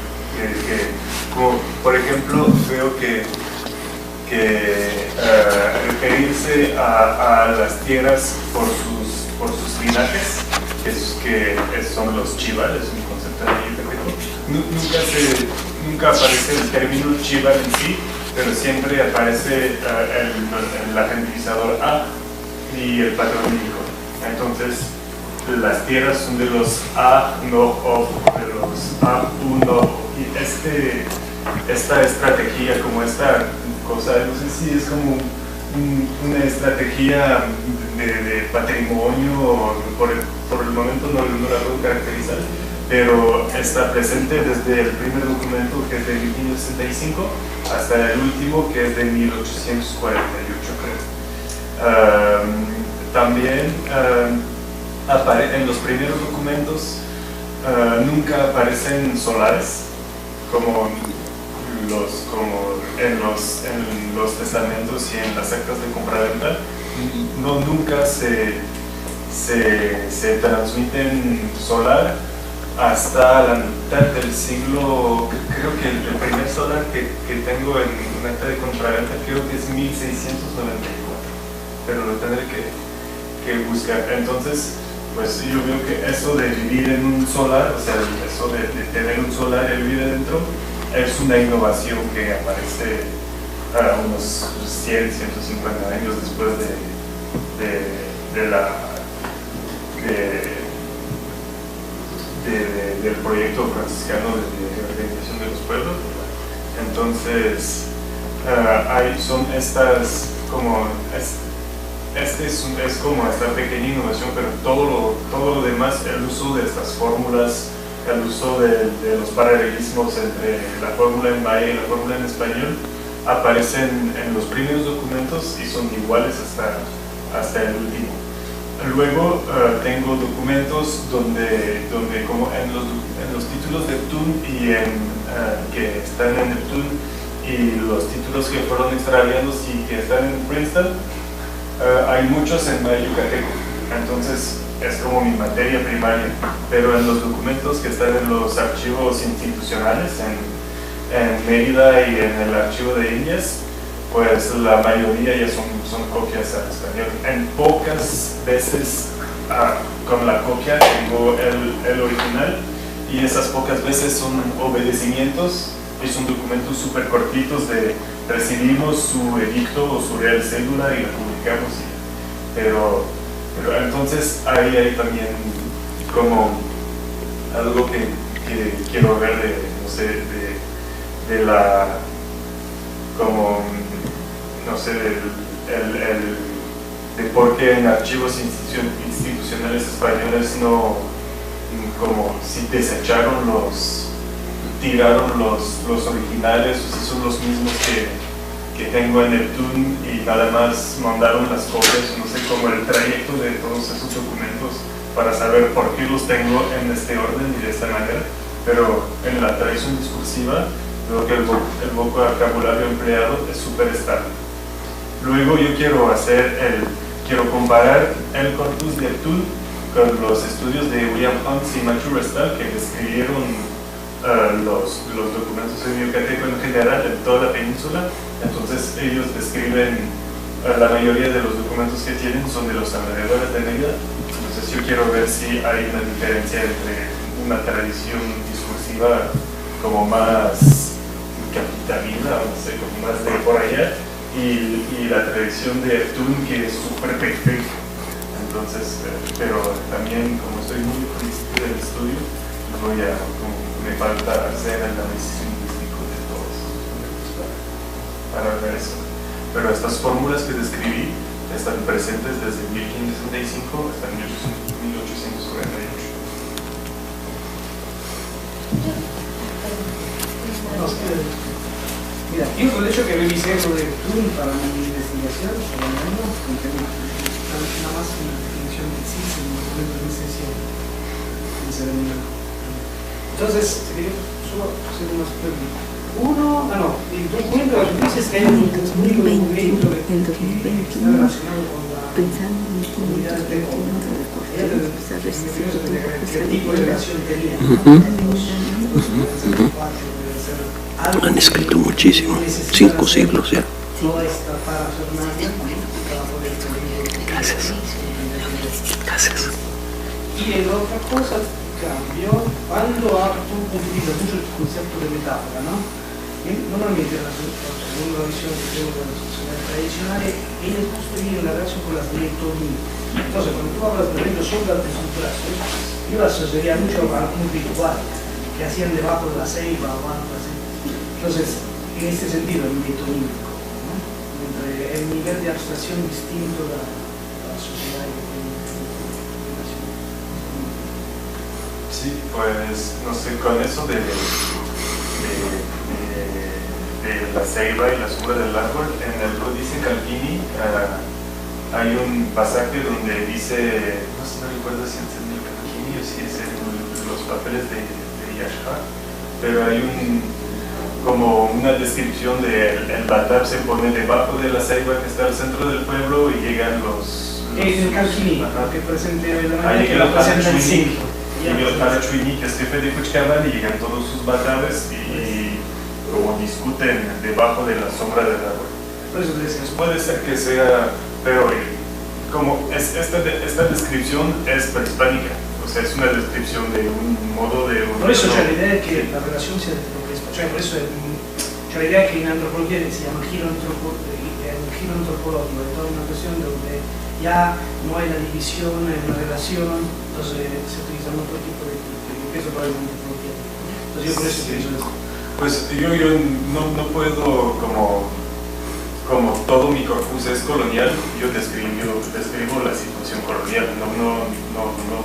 Como por ejemplo, veo que referirse a las tierras por sus linajes, que son los chivales, un concepto de nunca aparece el término chival en sí, pero siempre aparece el agentilizador A y el patronímico. Entonces, las tierras son de los A, no, O, de los A, U, no. Y esta estrategia, como esta cosa, no sé si es como una estrategia de patrimonio, por el momento no la puedo caracterizar, pero está presente desde el primer documento, que es de 1565, hasta el último, que es de 1848, creo. También en los primeros documentos nunca aparecen solares, como en los testamentos y en las actas de compraventa. Nunca se transmiten solar hasta la mitad del siglo. Creo que el primer solar que tengo en un acta de compraventa creo que es 1694, pero lo tendré que buscar. Entonces, pues yo veo que eso de vivir en un solar, o sea, eso de tener un solar y vivir adentro, es una innovación que aparece unos 100, 150 años después del proyecto franciscano de organización de los pueblos. Entonces, son estas como es como esta pequeña innovación, pero todo lo demás, el uso de estas fórmulas, el uso de los paralelismos entre la fórmula en maya y la fórmula en español, aparecen en los primeros documentos y son iguales hasta el último. Luego tengo documentos donde como en los títulos de Neptune que están en Neptune, y los títulos que fueron extraviados y que están en Princeton, hay muchos en maya yucateco. Entonces es como mi materia primaria, pero en los documentos que están en los archivos institucionales en Mérida y en el archivo de Indias, pues la mayoría ya son copias al español. En pocas veces con la copia tengo el original, y esas pocas veces son obedecimientos y son documentos súper cortitos de recibimos su edicto o su real cédula y la publicamos. Pero entonces ahí hay también como algo que quiero ver de la, como, no sé, de por qué en archivos institucionales españoles no, como si desecharon tiraron los originales, o si son los mismos que tengo en Neptune y nada más mandaron las copias, no sé, como el trayecto de todos esos documentos para saber por qué los tengo en este orden y de esta manera. Pero en la tradición discursiva veo que el vocabulario empleado es súper estable. Luego yo quiero comparar el corpus de Neptune con los estudios de William Hunt y Matthew Restal, que describieron los documentos de Yucateco en general, en toda la península. Entonces ellos describen, la mayoría de los documentos que tienen son de los alrededores de Mérida. Entonces yo quiero ver si hay una diferencia entre una tradición discursiva como más capitalina, o no sé, como más de por allá, y la tradición de Neptune, que es súper perfecta. Entonces, pero también, como estoy muy principio del estudio, me falta hacer el análisis lingüístico de todos para ver eso. Pero estas fórmulas que describí están presentes desde 1565 hasta 1848. Mira, yo el hecho que revisé lo de Neptune para mi investigación, por lo menos, nada más una definición de sí, en el documento de licencia en ceremonia. Entonces, solo hacer unas preguntas. El documento dice que hay un documento que está relacionado con la comunidad de qué tipo de relación tenía. Han escrito muchísimo, 5 siglos ya. Toda esta parafernalia para poder tener. Gracias. Gracias. Y la otra cosa cambió cuando tú utilizas mucho el concepto de metáfora, ¿no? Normalmente según la visión que tengo de la sociedad tradicional, ellos construyen la relación con las lectonías. Entonces, cuando tú hablas de reinos soldados estructurados, yo lo asociaría mucho a un ritual que hacían debajo de la ceiba o algo así. Entonces, en este sentido, el metonímico, ¿no? Entre el nivel de abstracción distinto de la sociedad y la nación. Sí, pues, no sé, con eso de la ceiba y la sombra del árbol, en el Códice Calvini hay un pasaje donde dice, no sé, no recuerdo si es en el Calvini o si es en los papeles de Yashar, pero hay como una descripción de el Batab se pone debajo de la ceiba que está al centro del pueblo y llegan los el Calvini, que presente la manera que lo presenta el siglo. Y el Parachuini, que es jefe de Cuchcaban, y llegan todos sus batabes y como discuten debajo de la sombra del árbol. Entonces puede ser que sea, pero como esta descripción es prehispánica, o sea, es una descripción de un modo de... Por eso la idea es que la relación sea de progreso, por eso la idea es que en antropología se llama giro antropológico, es toda una cuestión donde ya no hay la división, hay una relación, entonces se utilizan otro tipo de eso para la antropología. Entonces yo por eso pienso eso. Pues yo no puedo, como todo mi corpus es colonial, yo describo la situación colonial, no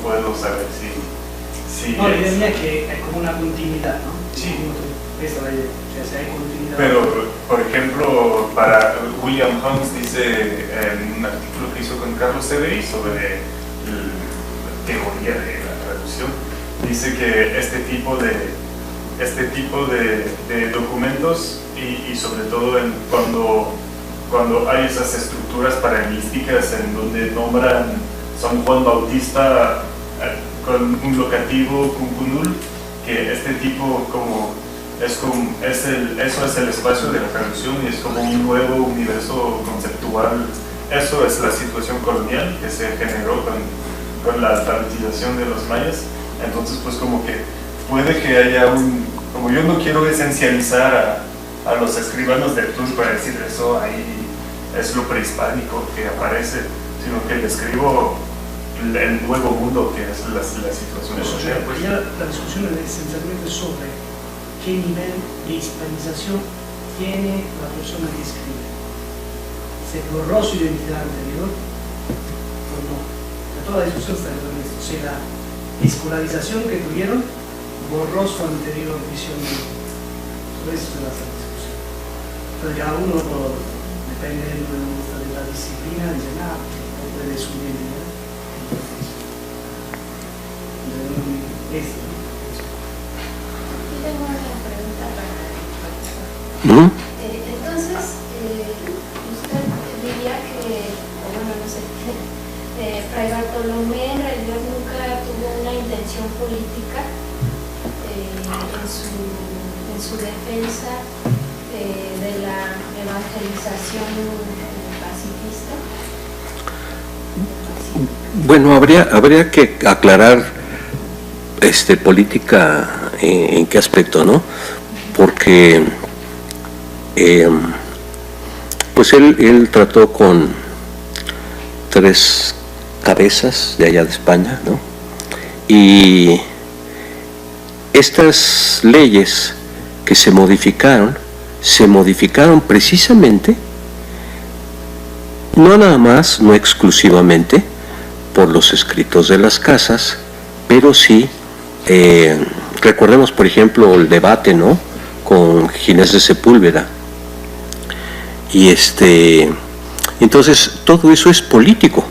puedo saber si no, la idea es que hay como una continuidad, ¿no? Sí. Esa es la idea, o sea, hay continuidad. Pero, por ejemplo, para William Hunks dice en un artículo que hizo con Carlos Severi sobre la teoría de la traducción, dice que este tipo de documentos y sobre todo cuando hay esas estructuras paranísticas en donde nombran San Juan Bautista con un locativo Cumpunul, que este tipo eso es el espacio de la traducción y es como un nuevo universo conceptual. Eso es la situación colonial que se generó con la alfabetización de los mayas. Entonces, pues como que puede que haya como yo no quiero esencializar a los escribanos del Tour para decir eso ahí es lo prehispánico que aparece, sino que describo el nuevo mundo que es la situación. Eso, pues ya la discusión es esencialmente sobre qué nivel de hispanización tiene la persona que escribe. ¿Se borró su identidad anterior o no? Toda la discusión está en esto. O sea, la escolarización que tuvieron borró su anterior visión de mundo. Sobre eso se basa la discusión. Entonces cada uno, depende de la disciplina, dice, nada, no puede su identidad. Entonces, tengo una pregunta para el profesor. Entonces, usted diría que, o bueno, no sé, Fray Bartolomé en realidad nunca tuvo una intención política en su defensa de la evangelización pacifista. Bueno, habría que aclarar política en qué aspecto, ¿no? Porque pues él trató con 3 cabezas de allá de España, ¿no? Y estas leyes que se modificaron precisamente, no nada más, no exclusivamente, por los escritos de las casas, pero sí, recordemos por ejemplo el debate, ¿no?, con Ginés de Sepúlveda, y entonces todo eso es político.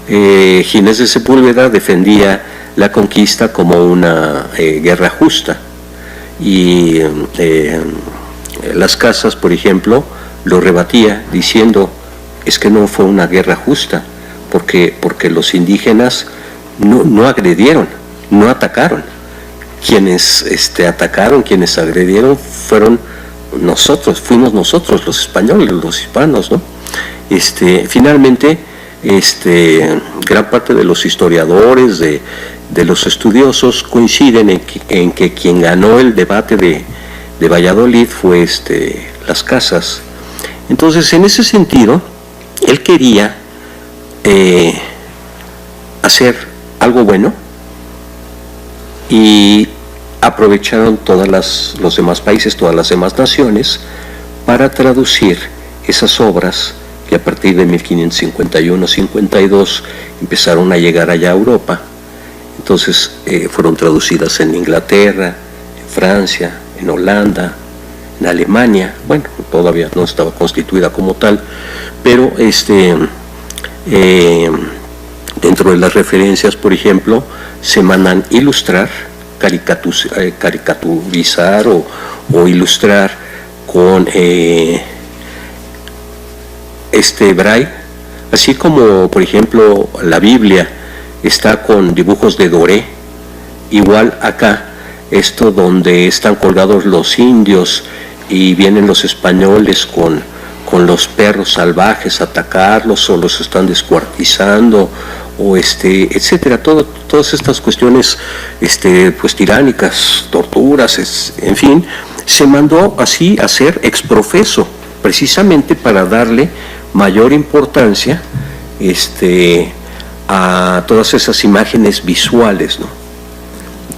Ginés de Sepúlveda defendía la conquista como una guerra justa. Y Las Casas, por ejemplo, lo rebatía diciendo, es que no fue una guerra justa, porque los indígenas no agredieron, no atacaron. Quienes atacaron, quienes agredieron fueron nosotros, fuimos nosotros, los españoles, los hispanos, ¿no? Finalmente, gran parte de los historiadores, de los estudiosos, coinciden en que quien ganó el debate de Valladolid fue Las Casas. Entonces, en ese sentido, él quería hacer algo bueno, y aprovecharon los demás países, todas las demás naciones, para traducir esas obras que a partir de 1551-52 empezaron a llegar allá a Europa. Entonces fueron traducidas en Inglaterra, en Francia, en Holanda, en Alemania. Bueno, todavía no estaba constituida como tal, pero dentro de las referencias, por ejemplo, se mandan ilustrar, caricaturizar o ilustrar con braille, así como, por ejemplo, la Biblia está con dibujos de Doré. Igual acá, esto donde están colgados los indios y vienen los españoles con los perros salvajes a atacarlos, o los están descuartizando, o etcétera, todas estas cuestiones pues tiránicas, torturas, en fin, se mandó así a hacer ex profeso, precisamente para darle mayor importancia a todas esas imágenes visuales, ¿no?,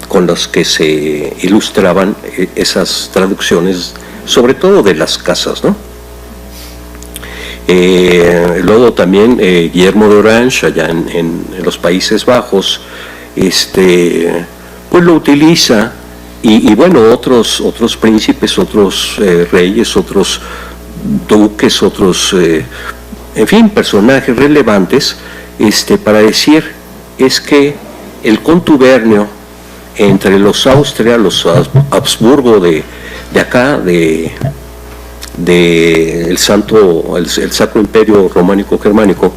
con las que se ilustraban esas traducciones, sobre todo de Las Casas, ¿no? Luego también Guillermo de Orange, allá en los Países Bajos, pues lo utiliza, y bueno, otros príncipes, otros reyes, otros duques, otros, en fin, personajes relevantes, para decir, es que el contubernio entre los Austria, los Habsburgo de acá, el Sacro Imperio Románico Germánico,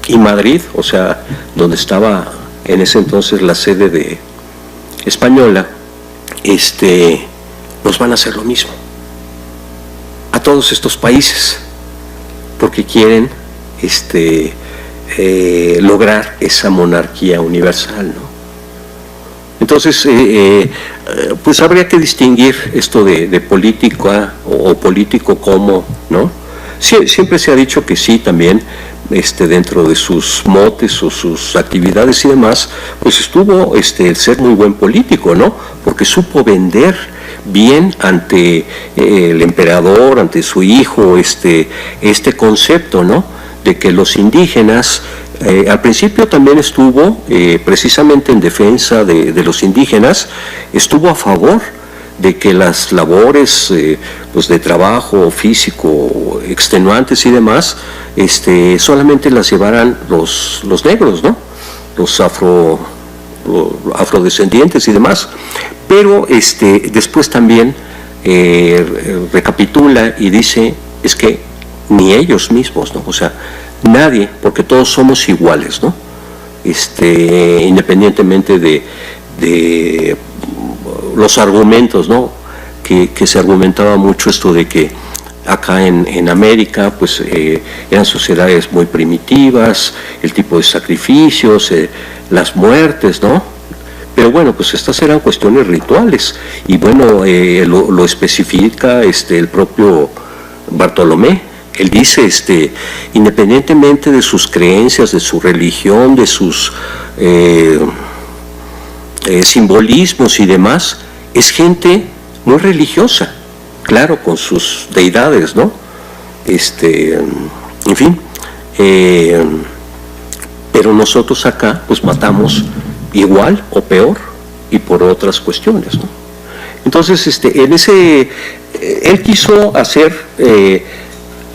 y Madrid, o sea, donde estaba en ese entonces la sede española, nos van a hacer lo mismo a todos estos países, porque quieren lograr esa monarquía universal, ¿no? Entonces, pues habría que distinguir esto de política o político como, ¿no? Siempre se ha dicho que sí, también, dentro de sus motes o sus actividades y demás, pues estuvo el ser muy buen político, ¿no? Porque supo vender bien ante el emperador, ante su hijo, este concepto, ¿no?, de que los indígenas, al principio también estuvo precisamente en defensa de los indígenas, estuvo a favor de que las labores pues de trabajo físico extenuantes y demás solamente las llevaran los negros, ¿no?, los afrodescendientes y demás. Pero después también recapitula y dice, es que ni ellos mismos, ¿no?, o sea, nadie, porque todos somos iguales, ¿no?, independientemente de los argumentos, ¿no?, que se argumentaba mucho esto de que acá en América pues eran sociedades muy primitivas, el tipo de sacrificios, las muertes, ¿no? Pero bueno, pues estas eran cuestiones rituales, y bueno, lo especifica el propio Bartolomé. Él dice, independientemente de sus creencias, de su religión, de sus simbolismos y demás, es gente muy religiosa, claro, con sus deidades, ¿no? En fin, pero nosotros acá pues matamos igual o peor y por otras cuestiones, ¿no? Entonces, él quiso hacer,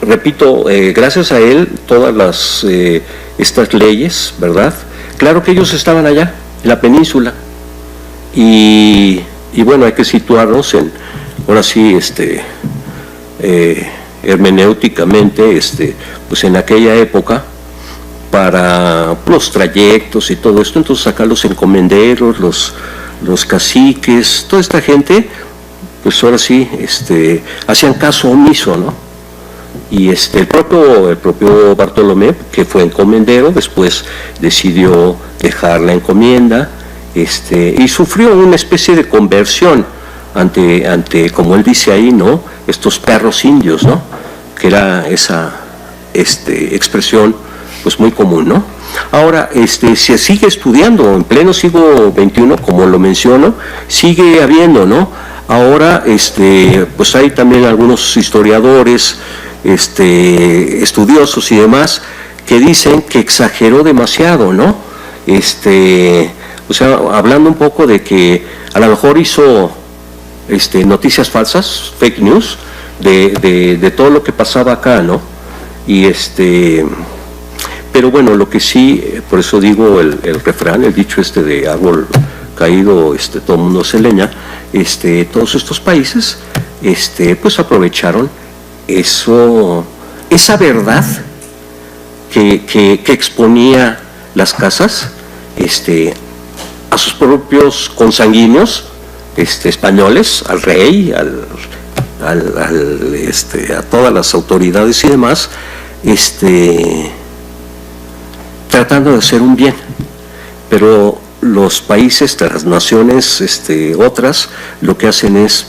repito, gracias a él, todas estas leyes, ¿verdad?, Claro que ellos estaban allá, en la península, y bueno, hay que situarnos en, ahora sí, hermenéuticamente, pues en aquella época, para los trayectos y todo esto, entonces acá los encomenderos, los caciques, toda esta gente, pues ahora sí, hacían caso omiso, ¿no? Y el propio Bartolomé, que fue encomendero, después decidió dejar la encomienda, y sufrió una especie de conversión ante, como él dice ahí, ¿no?, estos perros indios, ¿no?, que era esa expresión pues muy común, ¿no? Ahora, se sigue estudiando en pleno siglo XXI, como lo menciono, sigue habiendo, ¿no? Ahora, pues hay también algunos historiadores, estudiosos y demás, que dicen que exageró demasiado, ¿no? O sea, hablando un poco de que a lo mejor hizo noticias falsas, fake news, de todo lo que pasaba acá, ¿no? Y pero bueno, lo que sí, por eso digo el refrán, el dicho de árbol caído, todo el mundo se leña, todos estos países, pues aprovecharon esa verdad que exponía las casas, a sus propios consanguíneos, españoles, al rey, a todas las autoridades y demás, tratando de hacer un bien, pero los países, las naciones otras, lo que hacen es,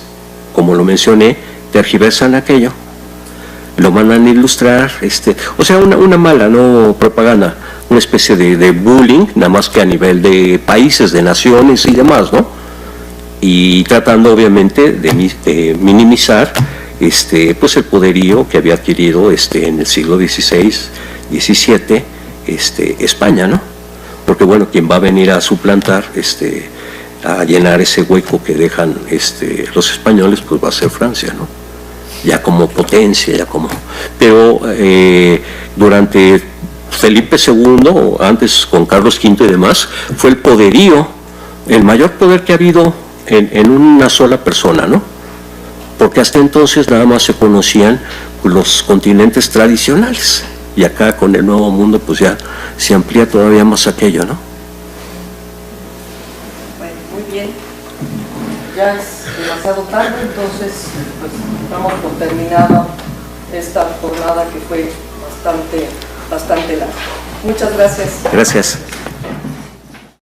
como lo mencioné, tergiversan aquello, lo mandan a ilustrar, o sea, una mala, no propaganda, una especie de bullying, nada más que a nivel de países, de naciones y demás, ¿no? Y tratando obviamente de minimizar pues el poderío que había adquirido en el siglo XVI, XVII, España, ¿no? Porque bueno, quien va a venir a suplantar, a llenar ese hueco que dejan los españoles, pues va a ser Francia, ¿no? Ya como potencia, ya como... Pero durante Felipe II, antes con Carlos V y demás, fue el poderío, el mayor poder que ha habido en una sola persona, ¿no? Porque hasta entonces nada más se conocían los continentes tradicionales, y acá con el Nuevo Mundo pues ya se amplía todavía más aquello, ¿no? Bueno, muy bien. Ya es demasiado tarde, entonces pues damos por terminada esta jornada que fue bastante larga. Muchas gracias. Gracias.